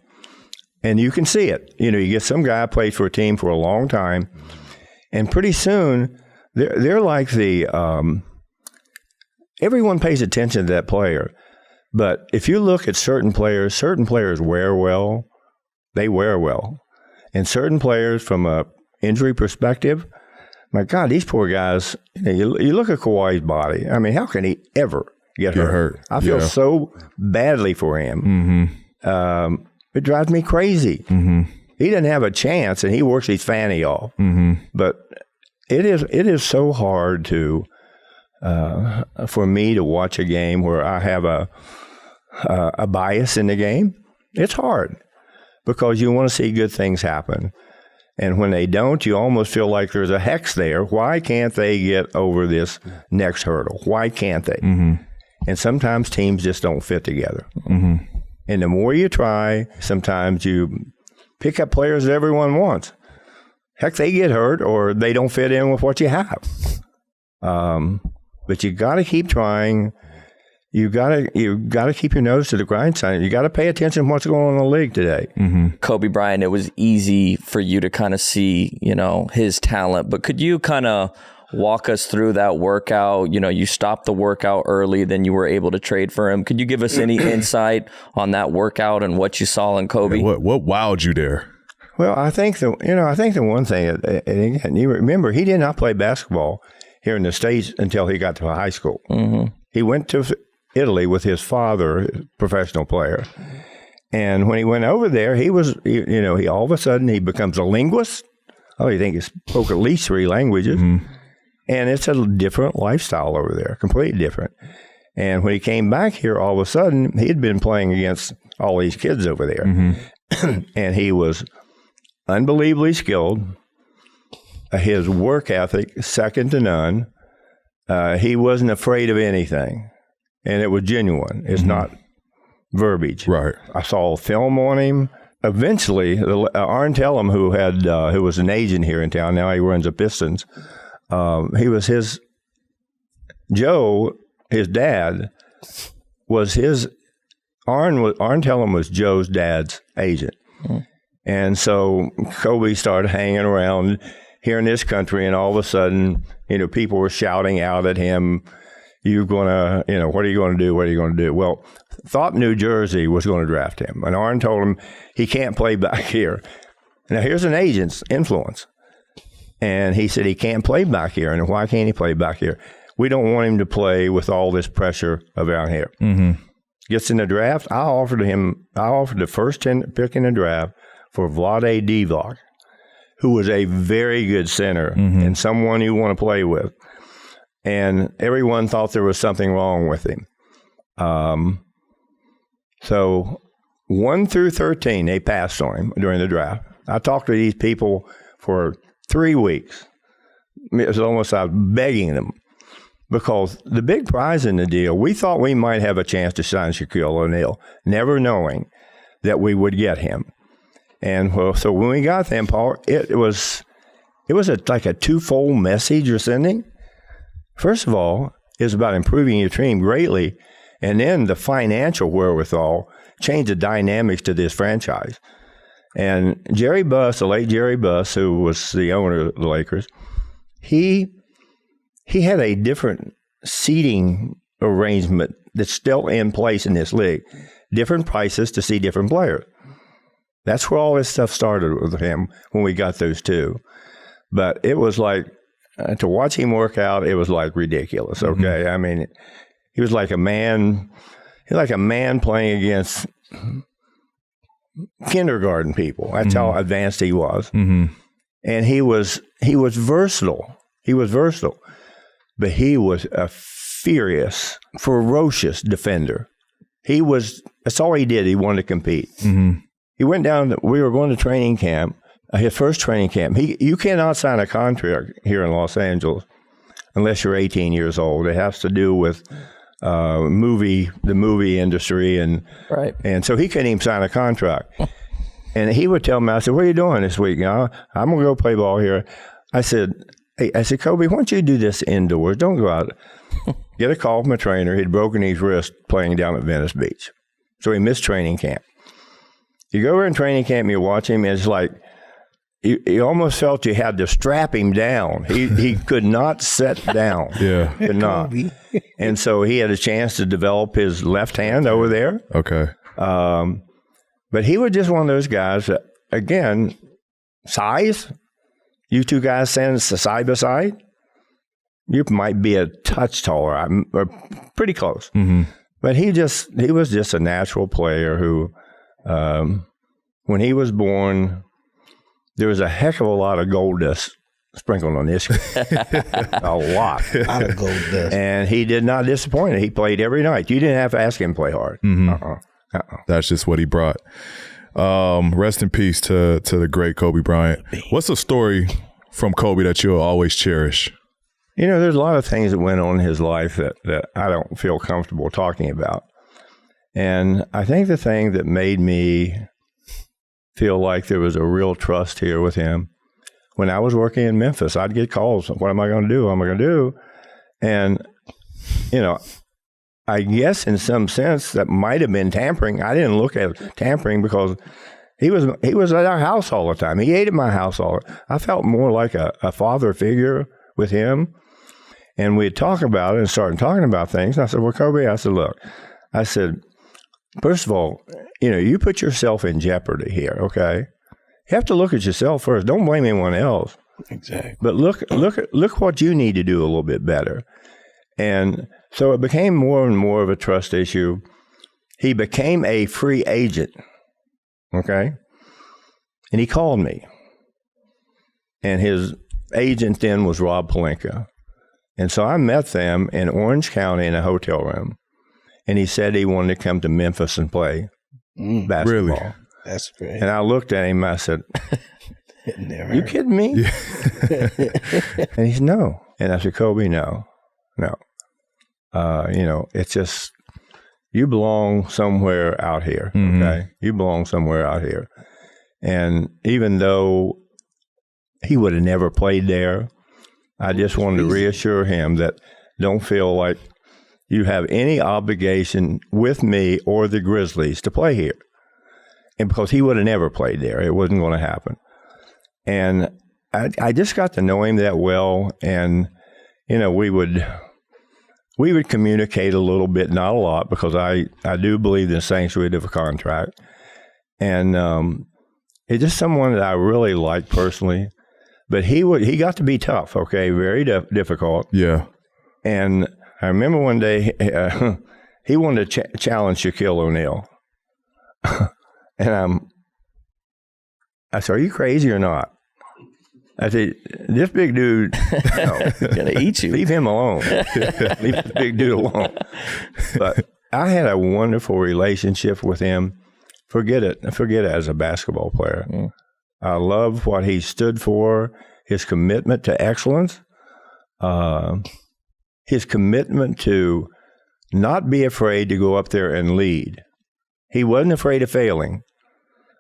and you can see it. You get some guy played for a team for a long time, and pretty soon they're like everyone pays attention to that player. But if you look at certain players wear well. They wear well. And certain players, from a injury perspective, my God, these poor guys, you look at Kawhi's body. I mean, how can he ever get hurt? I feel so badly for him. It drives me crazy. He doesn't have a chance, and he works his fanny off. But it is so hard for me to watch a game where I have a bias in the game. It's hard because you want to see good things happen. And when they don't, you almost feel like there's a hex there. Why can't they get over this next hurdle? Why can't they? And sometimes teams just don't fit together. And the more you try, sometimes you pick up players that everyone wants. Heck, they get hurt or they don't fit in with what you have. but you got to keep trying. You got to keep your nose to the grindstone. You got to pay attention to what's going on in the league today. Kobe Bryant, it was easy for you to kind of see, his talent, but could you kind of walk us through that workout? You stopped the workout early, then you were able to trade for him. Could you give us any insight on that workout and what you saw in Kobe? What wowed you there? Well, I think the one thing, and again, you remember, he did not play basketball here in the States until he got to high school. He went to Italy with his father, professional player. And when he went over there, he was, he all of a sudden he becomes a linguist. Oh, you think he spoke at least 3 languages. And it's a different lifestyle over there, completely different. And when he came back here, all of a sudden, he had been playing against all these kids over there. And he was unbelievably skilled. His work ethic, second to none. He wasn't afraid of anything. And it was genuine. It's not verbiage. Right. I saw film on him. Eventually, Arn Tellem, who was an agent here in town, now he runs the Pistons. Joe, his dad, Arn Tellem was Joe's dad's agent. And so Kobe started hanging around here in this country, and all of a sudden, people were shouting out at him, what are you going to do? What are you going to do? Well, thought New Jersey was going to draft him. And Arn told him he can't play back here. Now, here's an agent's influence. And he said he can't play back here. And why can't he play back here? We don't want him to play with all this pressure around here. Gets in the draft. I offered the first pick in the draft for Vlade Divac, who was a very good center and someone you want to play with. And everyone thought there was something wrong with him. So 1 through 13, they passed on him during the draft. I talked to these people for 3 weeks. It was almost like begging them, because the big prize in the deal, we thought we might have a chance to sign Shaquille O'Neal, never knowing that we would get him. And so when we got them, Paul, it was like a twofold message you're sending. First of all, it's about improving your team greatly, and then the financial wherewithal changed the dynamics to this franchise. And Jerry Buss, the late Jerry Buss, who was the owner of the Lakers, he had a different seating arrangement that's still in place in this league. Different prices to see different players. That's where all this stuff started with him when we got those two. But it was like, to watch him work out, it was like ridiculous. Okay, I mean, he was like a man. Playing against kindergarten people. That's how advanced he was. And he was versatile. But he was a furious, ferocious defender. That's all he did. He wanted to compete. He went down. We were going to training camp. His first training camp, you cannot sign a contract here in Los Angeles unless you're 18 years old. It has to do with the movie industry, and so he couldn't even sign a contract. And he would tell me, I said, "What are you doing this week? I'm going to go play ball here." I said, "Kobe, why don't you do this indoors? Don't go out." Get a call from a trainer. He'd broken his wrist playing down at Venice Beach, so he missed training camp. You go over in training camp, and you watch him, and it's like, you almost felt you had to strap him down. He could not sit down. Could not. And so he had a chance to develop his left hand over there. Okay. But he was just one of those guys that, again, size. You two guys stand side by side. You might be a touch taller, or pretty close. But he was just a natural player who, when he was born, there was a heck of a lot of gold dust sprinkled on this guy. A lot of gold dust. And he did not disappoint. He played every night. You didn't have to ask him to play hard. That's just what he brought. Rest in peace to the great Kobe Bryant. What's a story from Kobe that you'll always cherish? There's a lot of things that went on in his life that I don't feel comfortable talking about. And I think the thing that made me feel like there was a real trust here with him, when I was working in Memphis, I'd get calls. What am I going to do? What am I going to do? And I guess in some sense that might have been tampering. I didn't look at tampering because he was at our house all the time. He ate at my house all the time. I felt more like a father figure with him. And we'd talk about it and started talking about things. And I said, well, Kobe, I said, look, I said, first of all, you put yourself in jeopardy here, okay? You have to look at yourself first. Don't blame anyone else. Exactly. But look what you need to do a little bit better. And so it became more and more of a trust issue. He became a free agent, okay? And he called me. And his agent then was Rob Pelinka. And so I met them in Orange County in a hotel room. And he said he wanted to come to Memphis and play basketball. Really? That's great. And I looked at him and I said, you kidding me? Yeah. And he said, no. And I said, Kobe, no. It's just, you belong somewhere out here, okay? You belong somewhere out here. And even though he would have never played there, I just wanted to reassure him that don't feel like you have any obligation with me or the Grizzlies to play here. And because he would have never played there, it wasn't going to happen. And I just got to know him that well. And, we would communicate a little bit, not a lot, because I do believe in the sanctity of a contract. And it's just someone that I really like personally. But he got to be tough, okay, very difficult. Yeah. And I remember one day he wanted to challenge Shaquille O'Neal. And I said, are you crazy or not? I said, this big dude, gonna eat you. Leave him alone. Leave the big dude alone. But I had a wonderful relationship with him. Forget it as a basketball player. Mm. I love what he stood for, his commitment to excellence, his commitment to not be afraid to go up there and lead. He wasn't afraid of failing.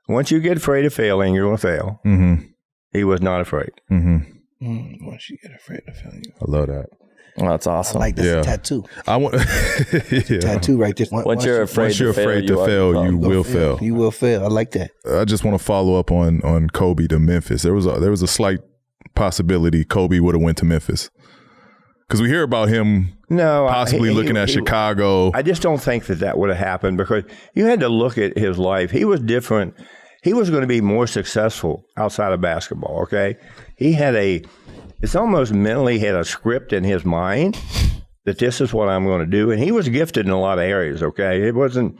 Once you get afraid of failing, you're going to fail. Mm-hmm. He was not afraid. Mm-hmm. Once you get afraid of failing. I love that. Oh, that's awesome. I like this tattoo. I want tattoo right there. Once you're afraid to fail, you will fail. You will fail. I like that. I just want to follow up on Kobe to Memphis. There was a slight possibility Kobe would have went to Memphis because we hear about him possibly looking at Chicago. I just don't think that would have happened because you had to look at his life. He was different. He was going to be more successful outside of basketball. Okay, he had it's almost mentally had a script in his mind that this is what I'm going to do. And he was gifted in a lot of areas, okay? It wasn't,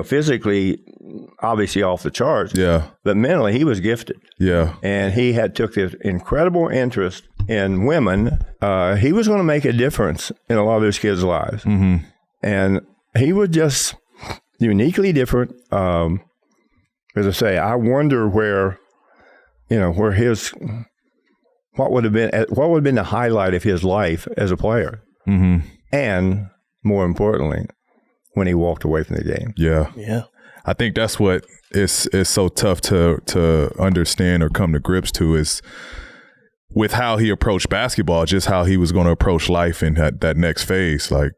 physically, obviously off the charts. Yeah. But mentally, he was gifted. Yeah. And he took this incredible interest in women. He was going to make a difference in a lot of those kids' lives. Mm-hmm. And he was just uniquely different. As I say, I wonder where his... What would have been the highlight of his life as a player? Mm-hmm. And more importantly, when he walked away from the game. Yeah. Yeah. I think that's what is so tough to understand or come to grips to is with how he approached basketball, just how he was going to approach life in that next phase. Like,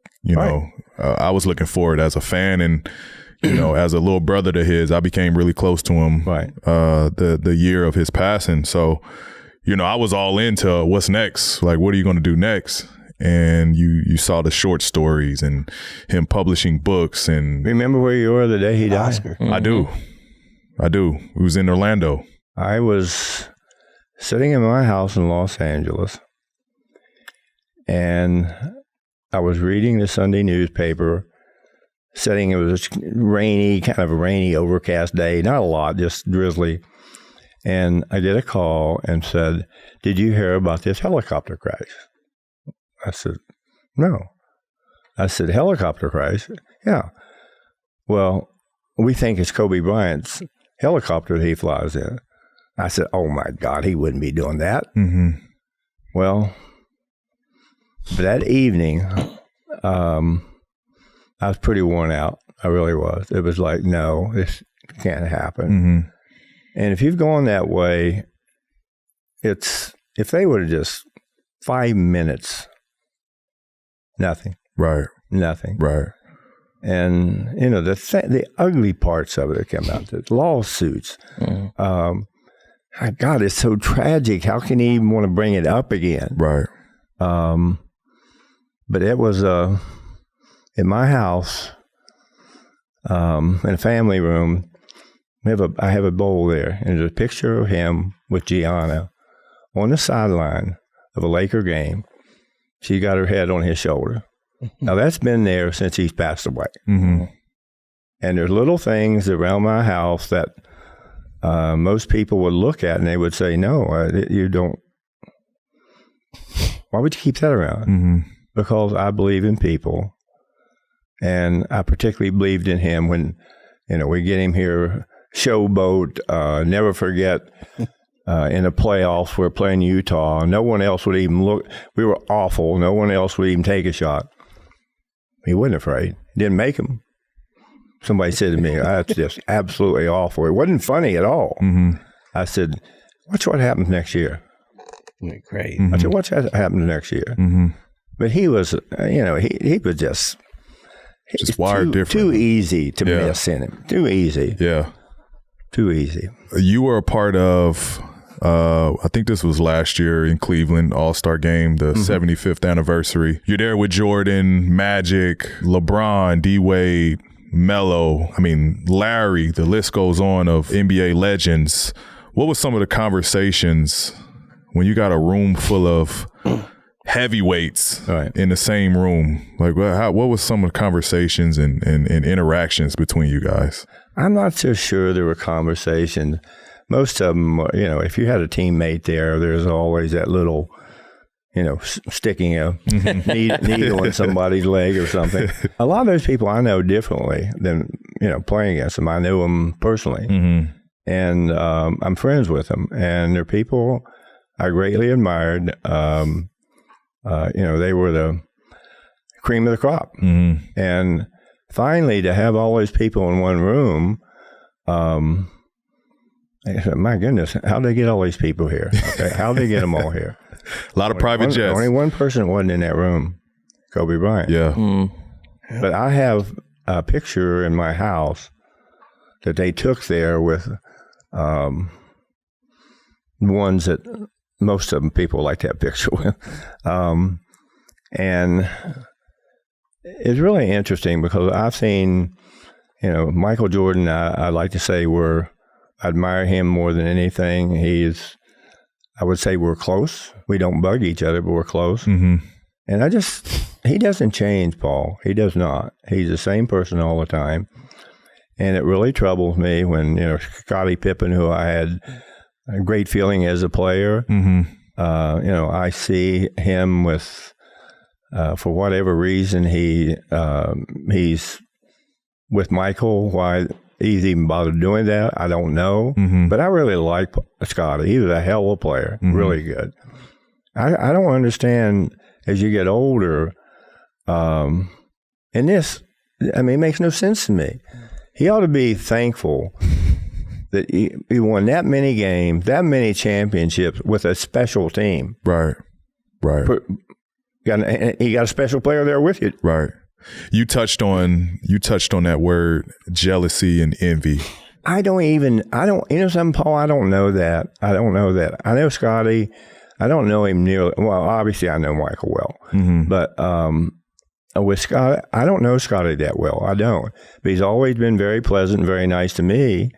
I was looking forward as a fan and, as a little brother to his, I became really close to him the year of his passing. So, I was all into what's next. Like, what are you going to do next? And you saw the short stories and him publishing books. And remember where you were the day he died? Oscar. Mm-hmm. I do. It was in Orlando. I was sitting in my house in Los Angeles, and I was reading the Sunday newspaper. It was kind of a rainy, overcast day. Not a lot, just drizzly. And I get a call and said, did you hear about this helicopter crash? I said, no. I said, helicopter crash? Yeah. Well, we think it's Kobe Bryant's helicopter that he flies in. I said, oh, my God, he wouldn't be doing that. Mm-hmm. Well, that evening, I was pretty worn out. I really was. It was like, no, this can't happen. Mm-hmm. And if you've gone that way, if they would have just 5 minutes, nothing. Right. Nothing. Right. And, the ugly parts of it come out, the lawsuits. God, it's so tragic. How can he even want to bring it up again? Right. But it was in my house, in a family room. I have a bowl there, and there's a picture of him with Giannis on the sideline of a Laker game. She got her head on his shoulder. Now, that's been there since he's passed away. Mm-hmm. And there's little things around my house that most people would look at and they would say, no, you don't. Why would you keep that around? Mm-hmm. Because I believe in people. And I particularly believed in him when, we get him here, showboat, never forget. In the playoffs, we're playing Utah. No one else would even look. We were awful. No one else would even take a shot. He wasn't afraid. Didn't make him. Somebody said to me, that's just absolutely awful. It wasn't funny at all. Mm-hmm. I said, watch what happens next year. Great. I said, watch what happens next year. Mm-hmm. But he was, he was just wired different. Too easy to miss in him. Too easy. Yeah. Too easy. You were a part of, I think this was last year in Cleveland, All-Star Game, the 75th anniversary. You're there with Jordan, Magic, LeBron, D-Wade, Melo, Larry, the list goes on of NBA legends. What was some of the conversations when you got a room full of heavyweights in the same room? Like, what was some of the conversations and interactions between you guys? I'm not so sure there were conversations. Most of them, if you had a teammate there's always that little, sticking a needle in somebody's leg or something. A lot of those people I know differently than, playing against them. I knew them personally. Mm-hmm. And I'm friends with them. And they're people I greatly admired. They were the cream of the crop. Mm-hmm. And finally, to have all those people in one room, I said, my goodness, how'd they get all these people here? Okay, how'd they get them all here? A lot of private jets. Only one person wasn't in that room, Kobe Bryant. Yeah. Mm-hmm. But I have a picture in my house that they took there with ones that most of them people like to have picture with. And it's really interesting because I've seen, Michael Jordan, I like to say I admire him more than anything. I would say we're close. We don't bug each other, but we're close. Mm-hmm. And he doesn't change, Paul. He does not. He's the same person all the time. And it really troubles me when, Scottie Pippen, who I had a great feeling as a player, I see him with, for whatever reason, he's with Michael. Why he's even bothered doing that, I don't know. Mm-hmm. But I really like Scottie. He was a hell of a player, really good. I don't understand as you get older, and this, it makes no sense to me. He ought to be thankful that he won that many games, that many championships with a special team. Right. He got a special player there with you. Right. You touched on that word, jealousy and envy. I don't, something, Paul, I don't know that. I know Scottie. I don't know him nearly. Well, obviously I know Michael well. Mm-hmm. But with Scottie, I don't know Scottie that well. I don't. But he's always been very pleasant and very nice to me.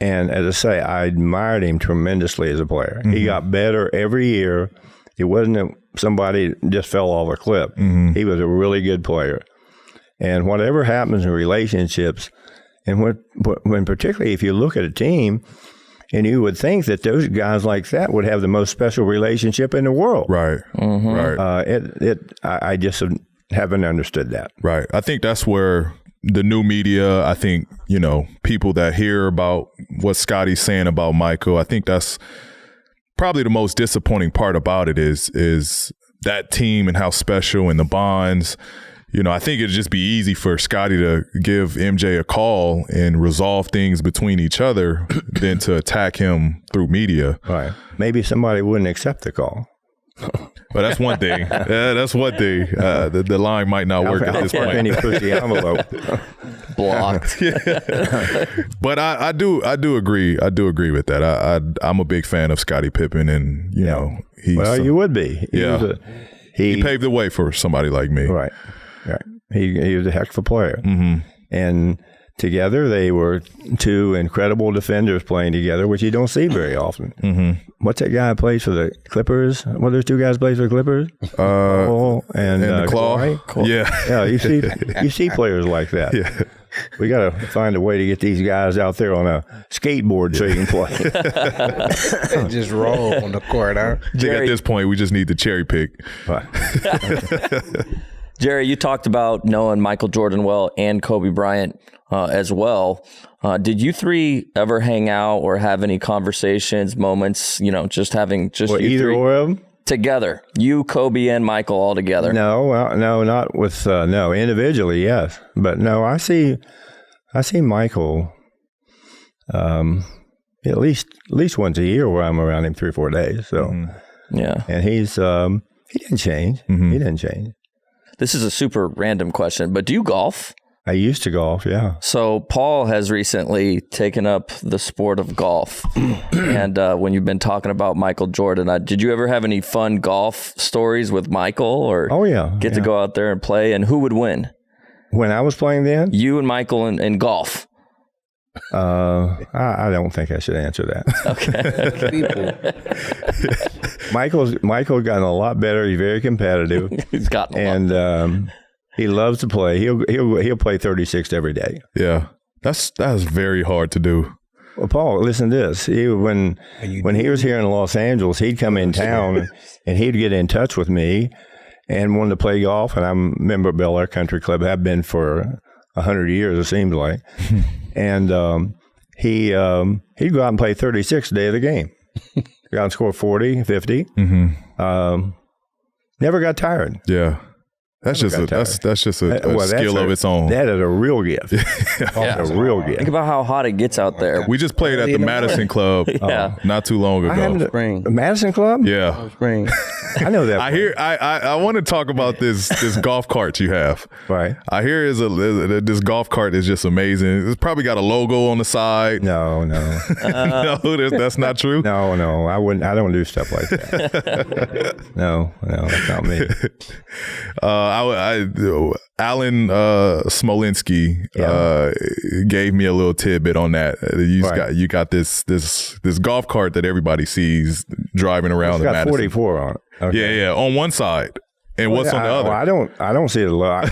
And as I say, I admired him tremendously as a player. Mm-hmm. He got better every year. It wasn't somebody just fell off a cliff. Mm-hmm. He was a really good player. And whatever happens in relationships, and when particularly if you look at a team, and you would think that those guys like that would have the most special relationship in the world. Right. Mm-hmm. Right. I just haven't understood that. Right. I think that's where the new media, I think, people that hear about what Scottie's saying about Michael, I think that's probably the most disappointing part about it is that team and how special and the bonds. I think it'd just be easy for Scottie to give MJ a call and resolve things between each other than to attack him through media. Right. Maybe somebody wouldn't accept the call. But that's one thing. That's one thing. The line might not work at this point. And he pushed the envelope. Blocked. But I do agree. I do agree with that. I'm a big fan of Scottie Pippen, and you know you would be. He paved the way for somebody like me. Right. He was a heck of a player. And together they were two incredible defenders playing together, which you don't see very often. What's that guy who plays for the Clippers? Well, there's two guys who plays for the Clippers. And the Claw. Kawhi. Yeah. You see players like that. Yeah. We got to find a way to get these guys out there on a skateboard so you can play. Just roll on the court, huh? I think at this point we just need to cherry pick. Jerry, you talked about knowing Michael Jordan well and Kobe Bryant as well. Did you three ever hang out or have any conversations, moments, just having you either three or of them? together? You, Kobe, and Michael all together? No, not with, individually, yes. But no, I see Michael at least once a year where I'm around him 3 or 4 days. So, yeah. And he didn't change. He didn't change. This is a super random question, but do you golf? I used to golf, yeah. So Paul has recently taken up the sport of golf. And when you've been talking about Michael Jordan, did you ever have any fun golf stories with Michael or get to go out there and play? And who would win? When I was playing then? You and Michael in golf. I don't think I should answer that. Okay. Michael's gotten a lot better. He's very competitive. He's gotten a lot. He loves to play. He'll play 36 every day. Yeah, that's very hard to do. Well, Paul, listen to this. When he was here in Los Angeles, he'd come in town and he'd get in touch with me and wanted to play golf. And I'm a member of Bel Air Country Club. I've been for 100 years, it seems like. And he'd go out and play 36 a day of the game. Go out and score 40, 50. Never got tired. Yeah. That's just a skill of its own. That is a real gift. A real gift. Think about how hot it gets out there. We just played at the Madison Club not too long ago. Madison Club? Yeah. Spring. I know that. I want to talk about this golf cart you have. Right. I hear this golf cart is just amazing. It's probably got a logo on the side. No. No, that's not true. No. I wouldn't. I don't do stuff like that. No, that's not me. Alan Smolinski gave me a little tidbit on that. You got this golf cart that everybody sees driving around the Madison. 44 on it. Okay. Yeah, on one side. And what's on the other? Well, I don't see it a lot.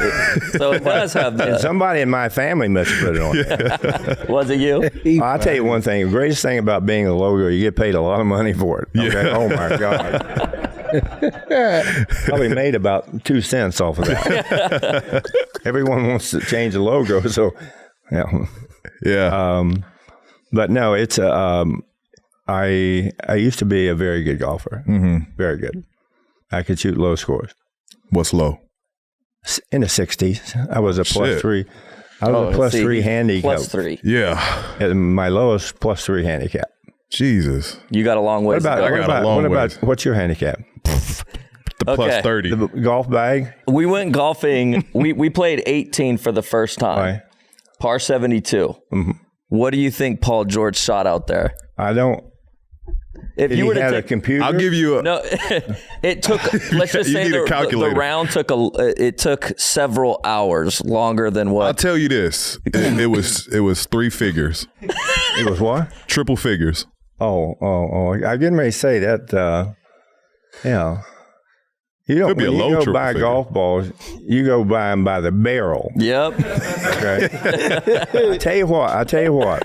So it does have that. Somebody in my family must have put it on there. Was it you? I'll tell you one thing. The greatest thing about being a logo, you get paid a lot of money for it. Okay? Yeah. Oh, my God. Probably made about 2 cents off of that. Everyone wants to change the logo, so yeah. But no, it's I used to be a very good golfer. Very good. I could shoot low scores. What's low? In the 60s. I was a plus 3. I was a plus 3 handicap. Plus 3. Yeah. And my lowest plus 3 handicap. Jesus. You got a long way to go. What's your handicap? The plus 30. The golf bag? We went golfing. we played 18 for the first time. Right. Par 72. What do you think Paul George shot out there? I don't. If you were to take a computer, I'll give you a. No, it took. Let's just say the round took several hours longer than what. I'll tell you this. It was 3 figures. It was what? Triple figures. Oh! I didn't really say that. Yeah. You don't. When you go buy golf balls, you go buy them by the barrel. Yep. Okay. I tell you what.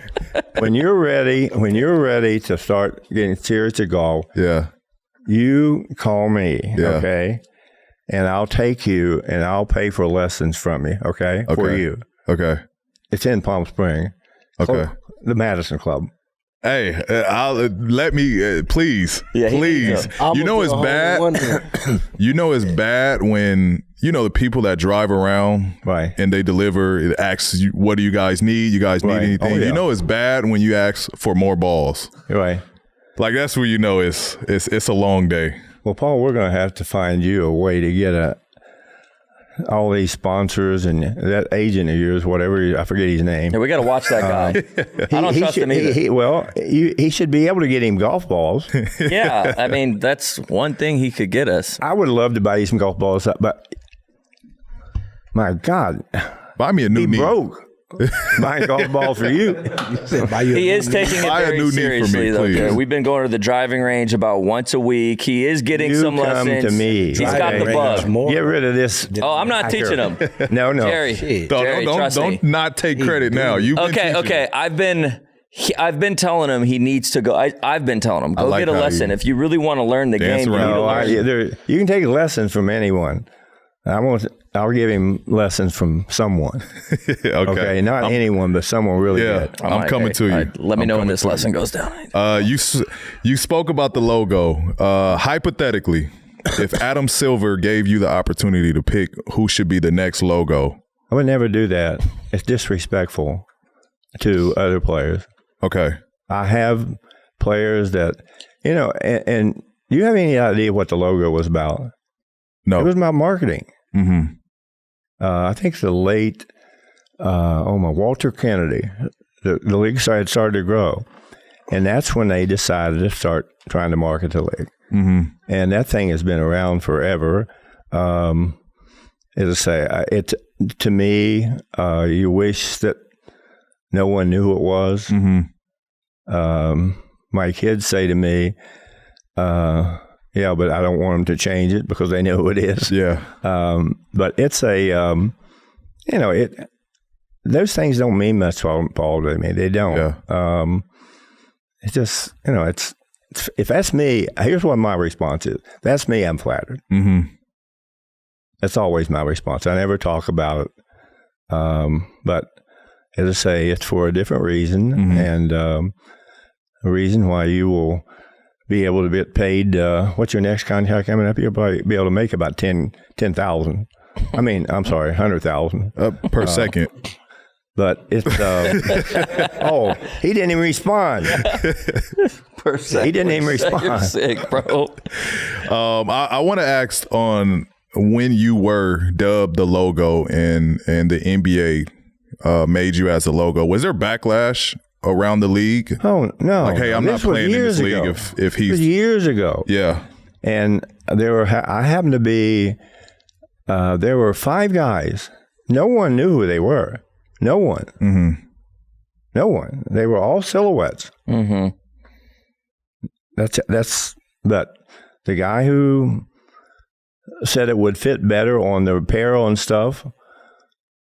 When you're ready to start getting serious at golf, you call me, okay, and I'll take you and I'll pay for lessons from you, okay, for you. Okay. It's in Palm Springs. Okay. The Madison Club. Hey, please, please. You know it's bad. You know it's bad when the people that drive around, right, and they deliver. It asks you, "What do you guys need? You guys need anything?" Oh, yeah. You know it's bad when you ask for more balls. Right. Like that's where you know it's a long day. Well, Paul, we're going to have to find you a way to get all these sponsors and that agent of yours, whatever, I forget his name. Yeah, we got to watch that guy. I don't trust him either. He should be able to get him golf balls. Yeah, I mean, that's one thing he could get us. I would love to buy you some golf balls, but my God, Buy me a new knee. broke. Buying golf balls for you. He is taking it very seriously, though. please. We've been going to the driving range about once a week. He is getting some lessons. To me. He's got the bug. Get rid of this. Oh, I'm not teaching him. No. Jerry, trust me. Don't not take credit now. You've been teaching Okay. I've been telling him he needs to go. I've been telling him, go like get a how lesson. you If you really want to learn the game, you need to learn. You can take lessons from anyone. I'll give him lessons from someone. Okay, not anyone, but someone really good. I'm coming to you. Let me know when this lesson goes down. You spoke about the logo. Hypothetically, if Adam Silver gave you the opportunity to pick who should be the next logo, I would never do that. It's disrespectful to other players. Okay. I have players that, and do you have any idea what the logo was about? No. It was about marketing. Mm-hmm. I think the late, Walter Kennedy, the league had started to grow. And that's when they decided to start trying to market the league. Mm-hmm. And that thing has been around forever. As I say, to me, you wish that no one knew who it was. Mm-hmm. My kids say to me, yeah, but I don't want them to change it because they know who it is. Yeah. But it's those things don't mean much, Paul, to me. They don't. Yeah. It's just, if that's me, here's what my response is. If that's me, I'm flattered. Mm-hmm. That's always my response. I never talk about it. But as I say, it's for a different reason. Mm-hmm. And a reason why you will be able to get paid. What's your next contract coming up? You'll probably be able to make about 10,000. I mean, I'm sorry, 100,000 per second. But it's he didn't even respond. Per second. He didn't even respond. You're sick, bro. I want to ask on when you were dubbed the logo and the NBA made you as a logo. Was there backlash around the league? Oh no! Like, hey, I'm not playing in this league if he's years ago. Yeah. And I happened to be. There were 5 guys. No one knew who they were. No one. Mm-hmm. No one. They were all silhouettes. Mm-hmm. But the guy who said it would fit better on the apparel and stuff,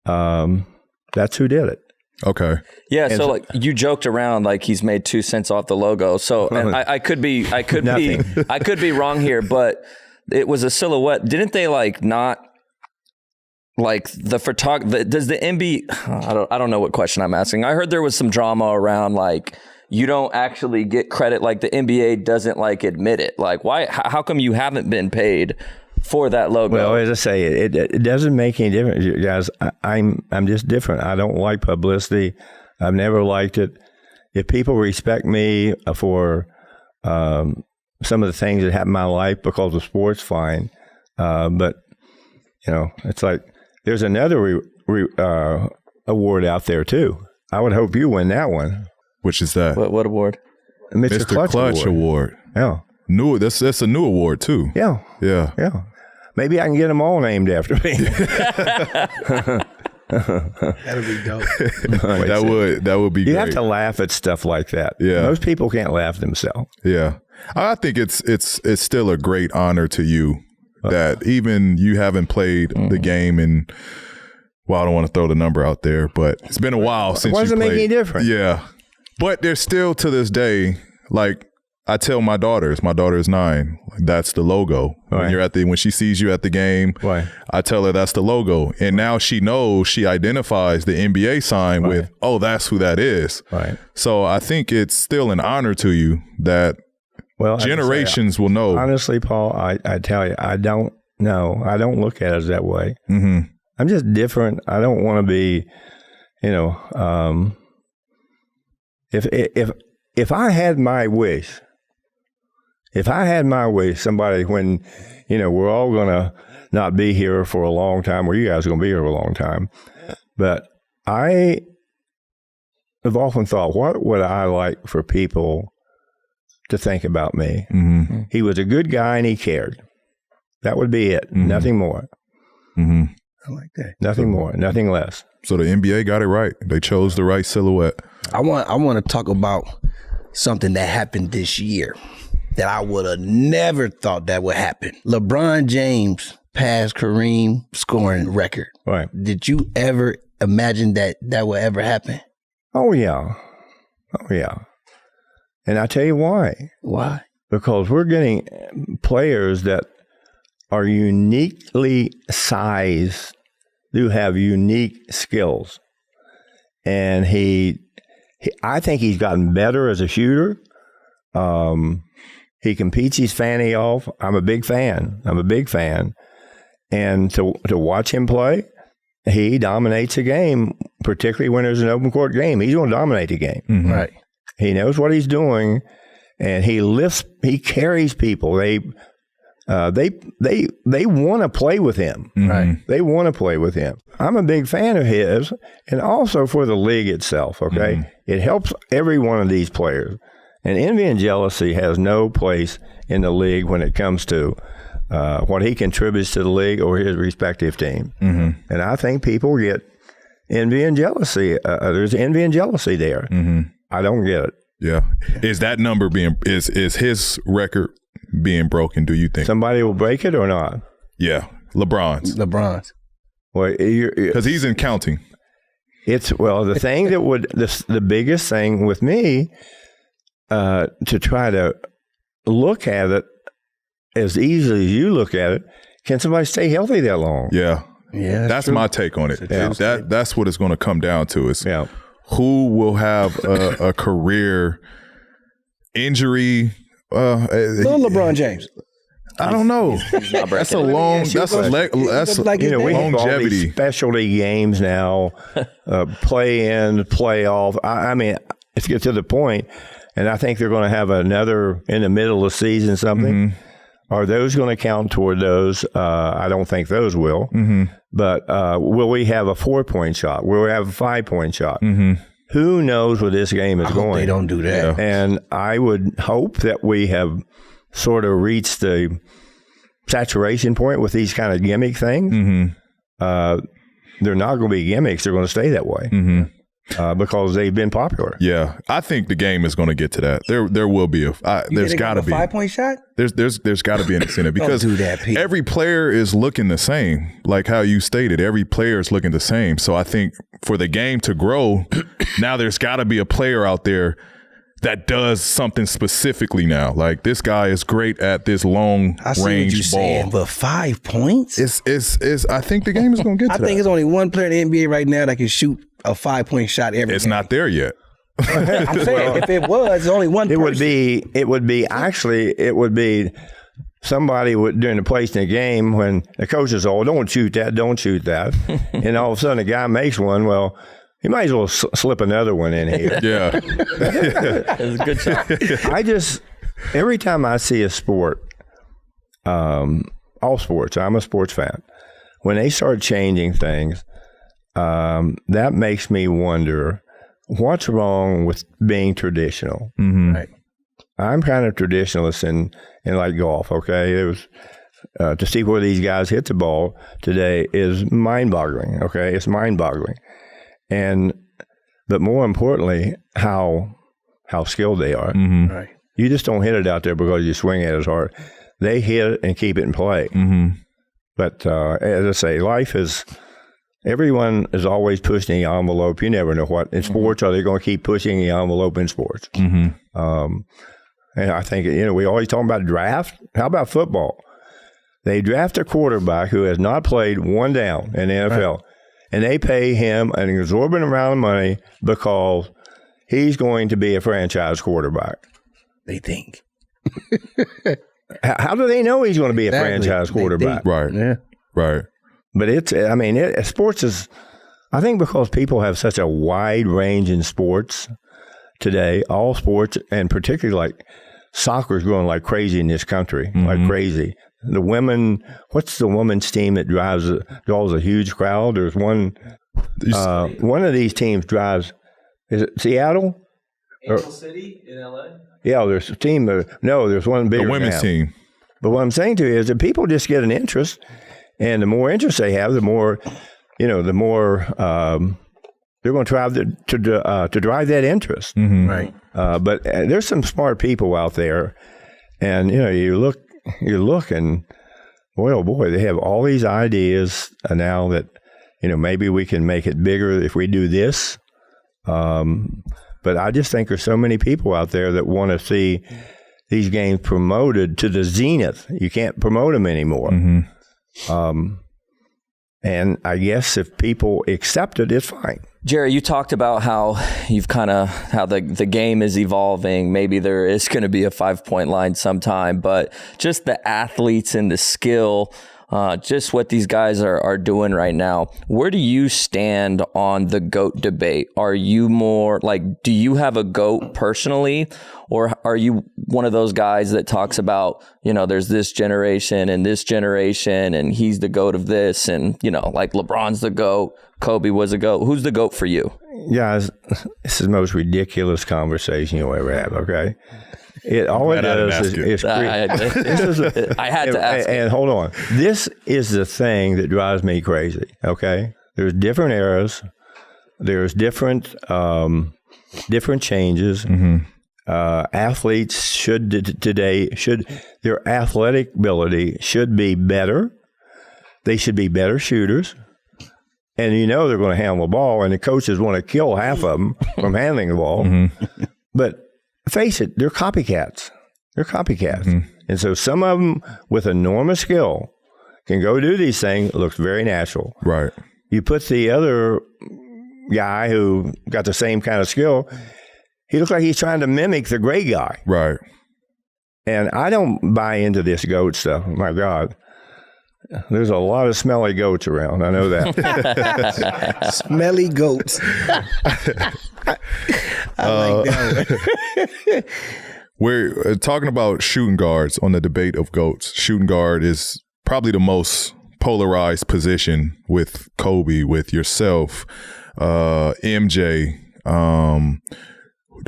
that's who did it. Okay. Yeah, so like you joked around like he's made 2 cents off the logo. So and I could be wrong here, but it was a silhouette. Didn't they not like the photographer? Does the NBA? I don't know what question I'm asking. I heard there was some drama around like you don't actually get credit. Like the NBA doesn't admit it. Like why? How come you haven't been paid for that logo? Well, as I say, it doesn't make any difference, you guys. I'm just different. I don't like publicity. I've never liked it. If people respect me for some of the things that happen in my life because of sports, fine. But it's like there's another award out there too. I would hope you win that one. Which is that? What award? Mr. Clutch Award. Yeah. New. That's a new award too. Yeah. Yeah. Yeah. Maybe I can get them all named after me. That'll be dope. That would be you great. You have to laugh at stuff like that. Yeah. Most people can't laugh themselves. Yeah. I think it's still a great honor to you that even you haven't played the game in, well, I don't want to throw the number out there, but it's been a while since you played. It doesn't make any difference. Yeah. But there's still to this day, like I tell my daughter is 9, that's the logo. Right. When she sees you at the game, right. I tell her that's the logo. And now she knows, she identifies the NBA sign with, oh, that's who that is. Right. So I think it's still an honor to you that generations will know. Honestly, Paul, I tell you, I don't know. I don't look at it that way. Mm-hmm. I'm just different. I don't want to be, if I had my wish, If I had my way, somebody, when, we're all going to not be here for a long time, well, you guys are going to be here for a long time. But I have often thought, what would I like for people to think about me? Mm-hmm. He was a good guy and he cared. That would be it. Mm-hmm. Nothing more. Mm-hmm. I like that. Nothing more. Nothing less. So the NBA got it right. They chose the right silhouette. I want to talk about something that happened this year that I would have never thought that would happen. LeBron James passed Kareem scoring record. Right. Did you ever imagine that would ever happen? Oh, yeah. And I tell you why. Why? Because we're getting players that are uniquely sized, do have unique skills. And I think he's gotten better as a shooter. He competes his fanny off. I'm a big fan. And to watch him play, he dominates a game, particularly when there's an open court game. He's going to dominate the game. Mm-hmm. Right. He knows what he's doing, and he carries people. They want to play with him. Mm-hmm. Right. They want to play with him. I'm a big fan of his, and also for the league itself, okay? Mm-hmm. It helps every one of these players. And envy and jealousy has no place in the league when it comes to what he contributes to the league or his respective team. Mm-hmm. And I think people get envy and jealousy. There's envy and jealousy there. Mm-hmm. I don't get it. Yeah. Is that number is his record being broken, do you think? Somebody will break it or not? Yeah. LeBron's. Well, because he's in counting. The thing that would, the biggest thing with me, to try to look at it as easily as you look at it, can somebody stay healthy that long? Yeah. Yeah. That's my take on it. Yeah. That's what it's going to come down to is who will have a career injury. LeBron James. I don't know. That's a long. That's longevity. These specialty games now, play in, playoff. I mean, let's get to the point, and I think they're going to have another in the middle of the season. Something. Mm-hmm. Are those going to count toward those? I don't think those will. Mm-hmm. But will we have a 4-point shot? Will we have a 5-point shot? Mm-hmm. Who knows where this game is going? They don't do that. Yeah. And I would hope that we have sort of reached the saturation point with these kind of gimmick things. Mm-hmm. They're not going to be gimmicks. They're going to stay that way. Mm-hmm. Because they've been popular. Yeah, I think the game is going to get to that. There will be there's got to be a 5-point shot. There's got to be an incentive because don't do that, Pete. Every player is looking the same, like how you stated. Every player is looking the same. So I think for the game to grow, now there's got to be a player out there that does something specifically now. Like this guy is great at this long range ball. Saying, but 5 points? It's I think the game is going to get to that. I think there's only one player in the NBA right now that can shoot a 5-point shot every It's game. not there yet. I'm saying if it was, there's only one person. It would be somebody during the place in the game when the coach is, oh, don't shoot that. And all of a sudden a guy makes one, well, you might as well slip another one in here. Yeah. It's a good shot. Every time I see a sport, all sports, I'm a sports fan, when they start changing things, that makes me wonder what's wrong with being traditional. Mm-hmm. Right. I'm kind of traditionalist in like golf. Okay, it was to see where these guys hit the ball today is mind-boggling. Okay, it's mind-boggling, but more importantly, how skilled they are. Mm-hmm. Right. You just don't hit it out there because you swing it as hard. They hit it and keep it in play. Mm-hmm. But as I say, life is. Everyone is always pushing the envelope. You never know what. In sports, are they going to keep pushing the envelope in sports? Mm-hmm. And I think, we always talk about draft. How about football? They draft a quarterback who has not played one down in the NFL, and they pay him an exorbitant amount of money because he's going to be a franchise quarterback. They think. How do they know he's going to be a franchise quarterback? Right. Yeah. Right. But sports is, I think because people have such a wide range in sports today, all sports, and particularly like soccer's growing like crazy in this country, like crazy. The women, what's the women's team that draws a huge crowd? There's one of these teams drives, is it Seattle? Angel City in LA? Yeah, there's a team. There's one bigger. The women's team. But what I'm saying to you is that people just get an interest, and the more interest they have, the more they're going to try to drive that interest. Right. But there's some smart people out there, and you look, and boy, oh boy, they have all these ideas now that maybe we can make it bigger if we do this. But I just think there's so many people out there that want to see these games promoted to the zenith. You can't promote them anymore. And I guess if people accept it, it's fine. Jerry, you talked about how the game is evolving. Maybe there is going to be a 5-point line sometime, but just the athletes and the skill, just what these guys are doing right now. Where do you stand on the GOAT debate? Are you more do you have a GOAT personally, or are you one of those guys that talks about, there's this generation and he's the GOAT of this, and, like LeBron's the GOAT, Kobe was a GOAT. Who's the GOAT for you? Guys, this is the most ridiculous conversation you'll ever have, okay? All it does is I had to ask. And hold on. This is the thing that drives me crazy, okay? There's different eras. There's different changes. Athletes their athletic ability should be better. They should be better shooters. And they're going to handle the ball, and the coaches want to kill half of them from handling the ball. But face it, they're copycats. And so some of them with enormous skill can go do these things. It looks very natural. Right. You put the other guy who got the same kind of skill, he looks like he's trying to mimic the great guy. Right. And I don't buy into this GOAT stuff. My God. There's a lot of smelly goats around. I know that. Smelly goats. I like that one. We're talking about shooting guards on the debate of GOATs. Shooting guard is probably the most polarized position with Kobe, with yourself, MJ.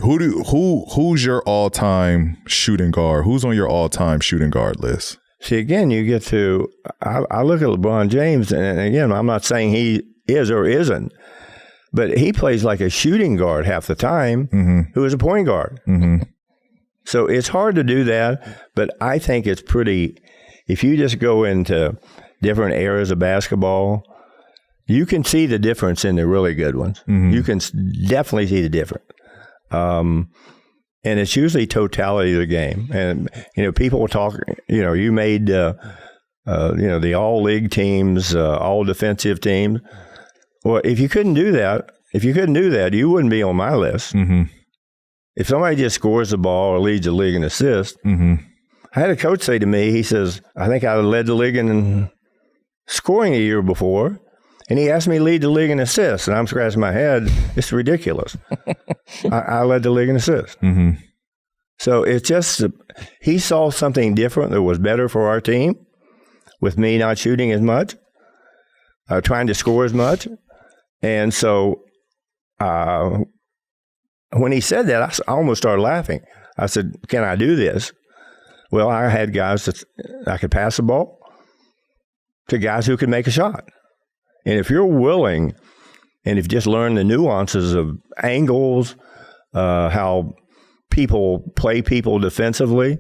Who's your all-time shooting guard? Who's on your all-time shooting guard list? See, again, you get to, I look at LeBron James, and again, I'm not saying he is or isn't, but he plays like a shooting guard half the time, who is a point guard. So it's hard to do that, but I think it's pretty, if you just go into different eras of basketball, you can see the difference in the really good ones. You can definitely see the difference. And it's usually totality of the game. And, people will talk, you made, the all-league teams, all defensive teams. Well, if you couldn't do that, you wouldn't be on my list. If somebody just scores the ball or leads the league in assists, I had a coach say to me, he says, I think I led the league in scoring a year before. And he asked me to lead the league in assists, and I'm scratching my head. It's ridiculous. I led the league in assists. So it's just, he saw something different that was better for our team, with me not shooting as much, trying to score as much. And so when he said that, I almost started laughing. I said, can I do this? Well, I had guys that I could pass the ball to guys who could make a shot. And if you're willing, and if you just learn the nuances of angles, how people play people defensively,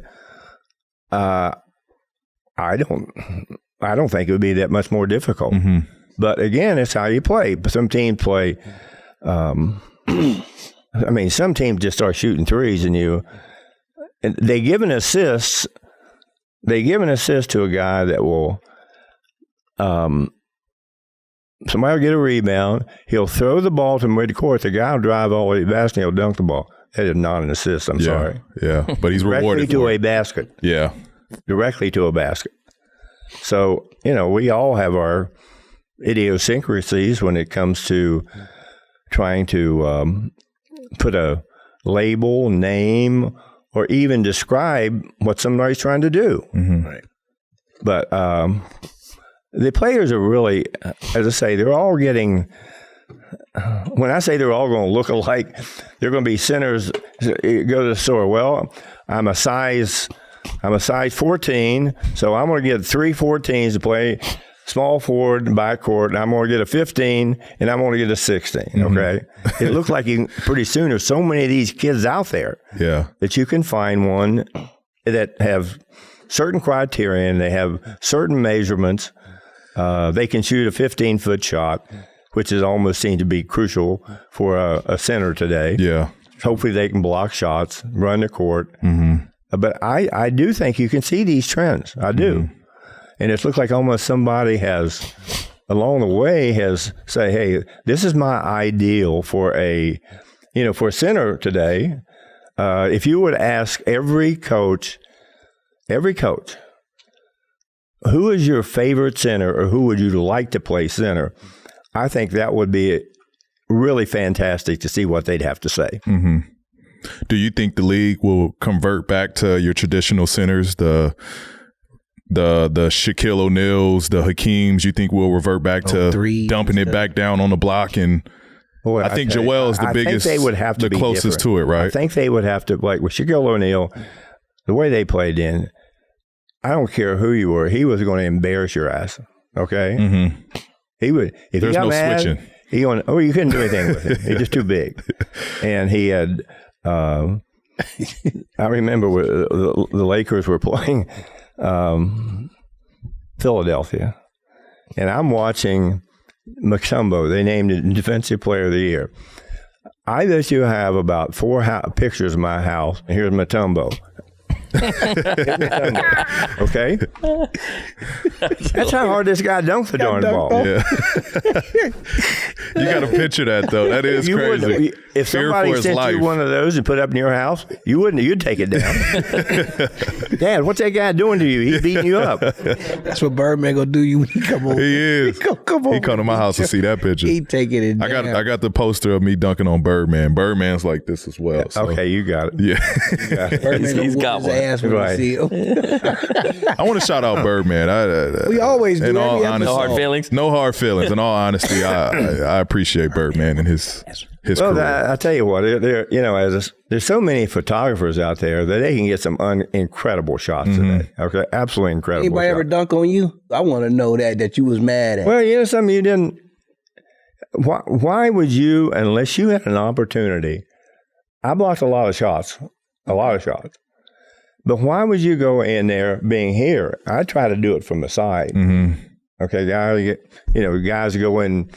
I don't think it would be that much more difficult. But again, it's how you play. Some teams play. Some teams just start shooting threes, and they give an assist. They give an assist to a guy that will. Somebody will get a rebound. He'll throw the ball to mid-court. The guy will drive all the way to the basket, and he'll dunk the ball. That is not an assist. I'm sorry. Yeah, but he's rewarded directly to a it. basket. Yeah. Directly to a basket. So, we all have our idiosyncrasies when it comes to trying to put a label, name, or even describe what somebody's trying to do. Right. But the players are really, as I say, they're all getting. When I say they're all going to look alike, they're going to be centers. You go to the store. Well, I'm a size 14, so I'm going to get 3 14s to play small forward and backcourt, and I'm going to get a 15, and I'm going to get a 16. Okay, it looks like pretty soon there's so many of these kids out there that you can find one that have certain criteria and they have certain measurements. They can shoot a 15-foot shot, which is almost seen to be crucial for a center today. Yeah. Hopefully they can block shots, run the court. But I do think you can see these trends. I do. And it looks like almost somebody has, along the way, has say, hey, this is my ideal for a center today. If you would ask every coach, who is your favorite center or who would you like to play center? I think that would be really fantastic to see what they'd have to say. Do you think the league will convert back to your traditional centers, the Shaquille O'Neals, the Hakeems? You think we'll revert back to dumping it back down on the block? And Boy, I think Joel is the biggest, they would have to the be closest different. to it, right? I think they would have to, like with Shaquille O'Neal, the way they played in, I don't care who you were, he was going to embarrass your ass. Okay? He would. If There's he got no mad, switching. You couldn't do anything with him. He's just too big. And he had, I remember the Lakers were playing Philadelphia, and I'm watching Mutombo. They named him Defensive Player of the Year. I bet you have about 4 pictures of my house. Here's Mutombo. Okay? That's how hard this guy dunked the darn ball. Yeah. You got to picture that, though. That is crazy. If somebody sent you one of those and put it up in your house, you wouldn't. You'd take it down. Dad, what's that guy doing to you? He's beating you up. That's what Birdman gonna do you when he come over. He is. Come on. He come to my house to see that picture. He taking it down. I got the poster of me dunking on Birdman. Birdman's like this as well. So. Okay, you got it. Yeah. He's got one. Right. I want to shout out Birdman. We always do. In all honesty, No hard feelings? No hard feelings. In all honesty, I appreciate Birdman and his career. I tell you what, there's so many photographers out there that they can get some incredible shots today. Okay, absolutely incredible. Anybody ever dunk on you? I want to know that you was mad at. Well, something you didn't. Why would you, unless you had an opportunity? I blocked a lot of shots. But why would you go in there being here? I try to do it from the side. Okay, guys go in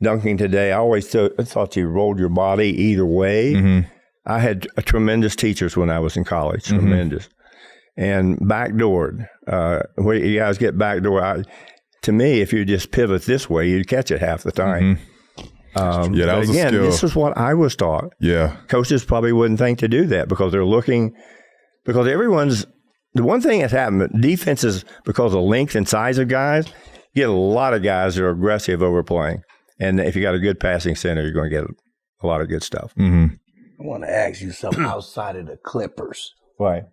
dunking today. I always thought you rolled your body either way. I had tremendous teachers when I was in college, tremendous. And backdoored. Where you guys get backdoor, to me, if you just pivot this way, you'd catch it half the time. That was again, a skill. this is what I was taught. Yeah. Coaches probably wouldn't think to do that because they're looking... Because the one thing that's happened, defenses, because of length and size of guys, you get a lot of guys that are aggressive overplaying. And if you got a good passing center, you're going to get a lot of good stuff. I want to ask you something outside of the Clippers. Right.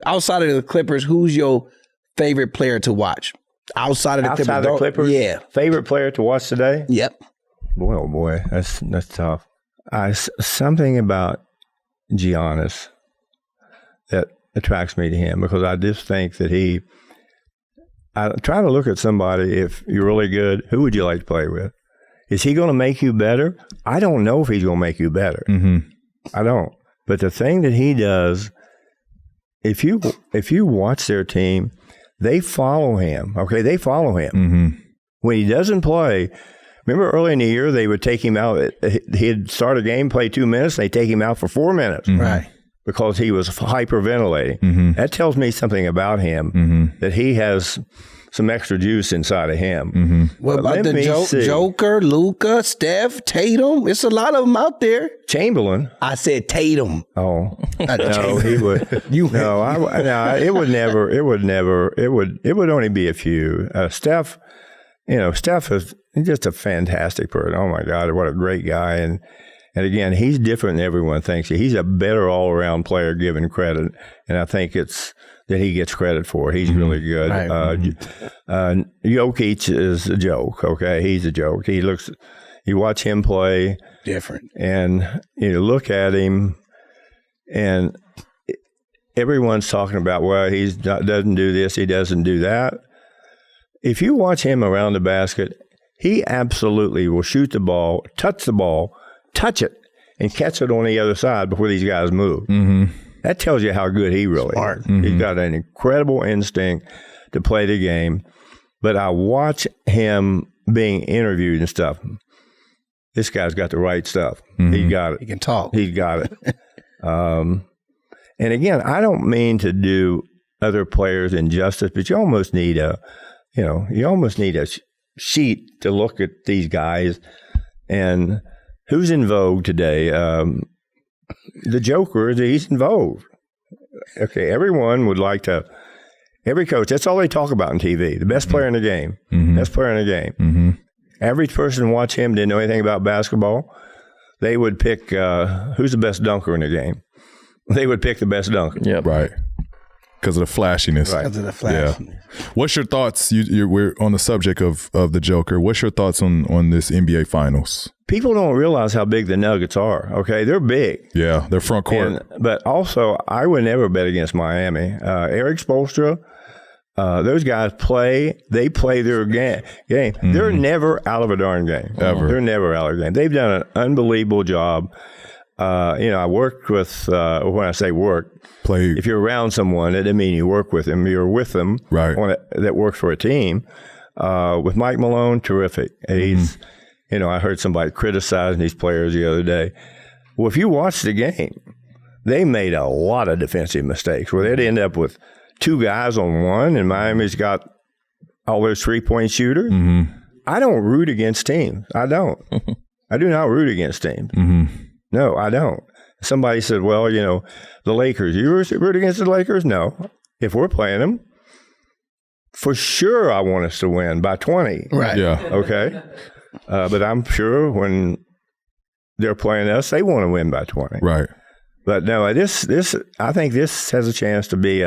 Outside of the Clippers, who's your favorite player to watch? Outside of the Clippers? Yeah. Favorite player to watch today? Yep. Boy, oh boy, that's tough. Something about Giannis that attracts me to him because I just think that I try to look at somebody, if you're really good, who would you like to play with? Is he going to make you better? I don't know if he's going to make you better. I don't. But the thing that he does, if you watch their team, they follow him. Okay, they follow him. When he doesn't play, remember early in the year, they would take him out. He'd start a game, play 2 minutes, and they take him out for 4 minutes. Right. Because he was hyperventilating. That tells me something about him, that he has some extra juice inside of him. What about the Joker, Luka, Steph, Tatum? It's a lot of them out there. Chamberlain. I said Tatum. Oh, no, he would. It would only be a few. Steph is just a fantastic person. Oh my God, what a great guy. And again, he's different than everyone thinks. He's a better all-around player given credit, and I think it's that he gets credit for. He's really good. Right. Jokic is a joke, okay? He's a joke. You watch him play. Different. And you look at him, and everyone's talking about, well, he doesn't do this, he doesn't do that. If you watch him around the basket, he absolutely will shoot the ball, touch it, and catch it on the other side before these guys move. Mm-hmm. That tells you how good he really is. Mm-hmm. He's got an incredible instinct to play the game. But I watch him being interviewed and stuff. This guy's got the right stuff. Mm-hmm. He got it. He can talk. He's got it. And again, I don't mean to do other players injustice, but you almost need a sheet to look at these guys. And who's in vogue today? The Joker, he's in vogue. Okay, everyone would like to. Every coach, that's all they talk about on TV. The best player in the game. Mm-hmm. Best player in the game. Mm-hmm. Average person watch him, didn't know anything about basketball. They would pick who's the best dunker in the game. They would pick the best dunker. Yep. Right. Because of the flashiness. Right. Because of the flashiness. Yeah. What's your thoughts? We're on the subject of the Joker. What's your thoughts on this NBA Finals? People don't realize how big the Nuggets are. Okay, they're big. Yeah, they're front court. But also, I would never bet against Miami. Eric Spoelstra, those guys play. They play their game. Mm-hmm. They're never out of a darn game. Ever. They're never out of a game. They've done an unbelievable job. I worked with, when I say work, if you're around someone, it doesn't mean you work with them. You're with them right. That works for a team. With Mike Malone, terrific. He's, I heard somebody criticizing these players the other day. Well, if you watch the game, they made a lot of defensive mistakes where they'd end up with two guys on one, and Miami's got all those three-point shooters. Mm-hmm. I don't root against teams. I don't. I do not root against teams. Mm-hmm. No, I don't. Somebody said, well, the Lakers. You root against the Lakers? No. If we're playing them, for sure I want us to win by 20. Right. Yeah. Okay. But I'm sure when they're playing us, they want to win by 20. Right. But no, I think this has a chance to be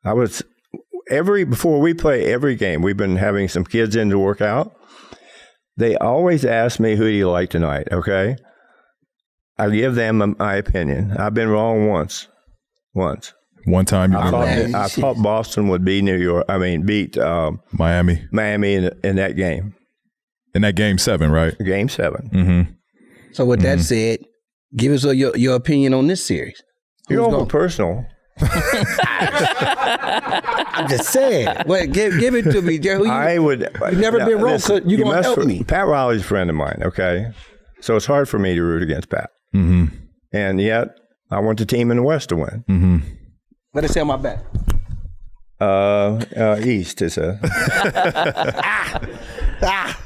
before we play every game, we've been having some kids in to work out. They always ask me, who do you like tonight? Okay. I give them my opinion. I've been wrong once. One time I thought Boston would beat beat Miami in that game. In that game 7, right? Game 7. Mm-hmm. So with that said, give us your opinion on this series. You're all personal. I'm just saying. Wait, give it to me. You've never been wrong, so you're going to help me. Pat Riley's a friend of mine, okay? So it's hard for me to root against Pat. Mm-hmm. And yet, I want the team in the West to win. Mm-hmm. Let us say on my back. East is a...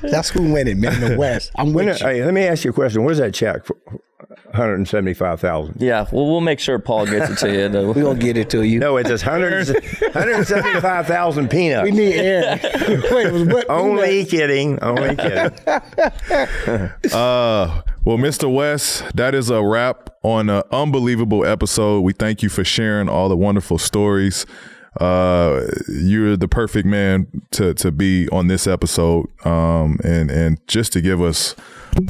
That's who winning, man, in the West. I'm with you. Hey, let me ask you a question. What is that check for? $175,000. Yeah, well, we'll make sure Paul gets it to you. We're going to get it to you. No, it's just 175,000 peanuts. We need air. Wait, what? Only kidding. Well, Mr. West, that is a wrap on an unbelievable episode. We thank you for sharing all the wonderful stories. You're the perfect man to be on this episode, and just to give us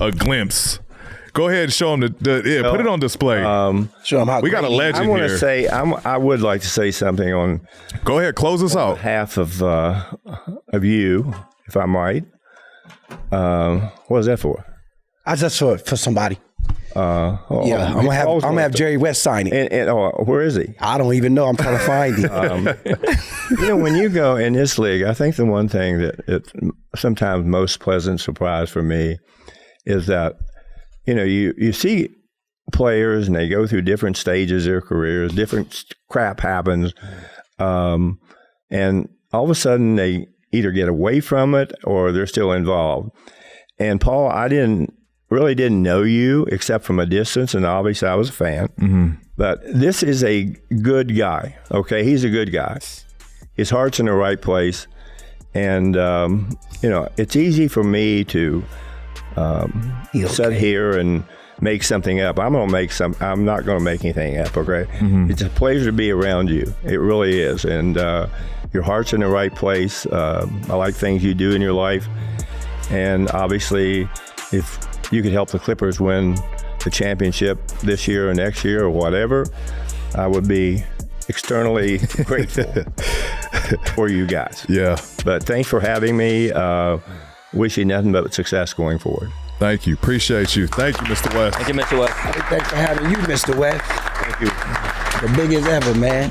a glimpse. Go ahead and show them put it on display. Show them how we got a legend I want here. to say, I would like to say something on. Go ahead, close us out. Behalf of you, if I might. What is that for? I just saw it for somebody. I'm gonna have Jerry West sign it. And where is he? I don't even know. I'm trying to find him. When you go in this league, I think the one thing that it's sometimes most pleasant surprise for me is that you see players and they go through different stages of their careers, different crap happens, and all of a sudden they either get away from it or they're still involved. And Paul, I really didn't know you except from a distance, and obviously I was a fan. Mm-hmm. But this is a good guy, okay? He's a good guy. His heart's in the right place. And, it's easy for me to sit here and make something up. I'm not going to make anything up, okay? It's a pleasure to be around you. It really is. And your heart's in the right place. I like things you do in your life. And obviously, if you could help the Clippers win the championship this year or next year or whatever, I would be externally grateful for you guys. Yeah. But thanks for having me. Wish you nothing but success going forward. Thank you. Appreciate you. Thank you, Mr. West. Thank you, Mr. West. Thanks for having you, Mr. West. Thank you. The biggest ever, man.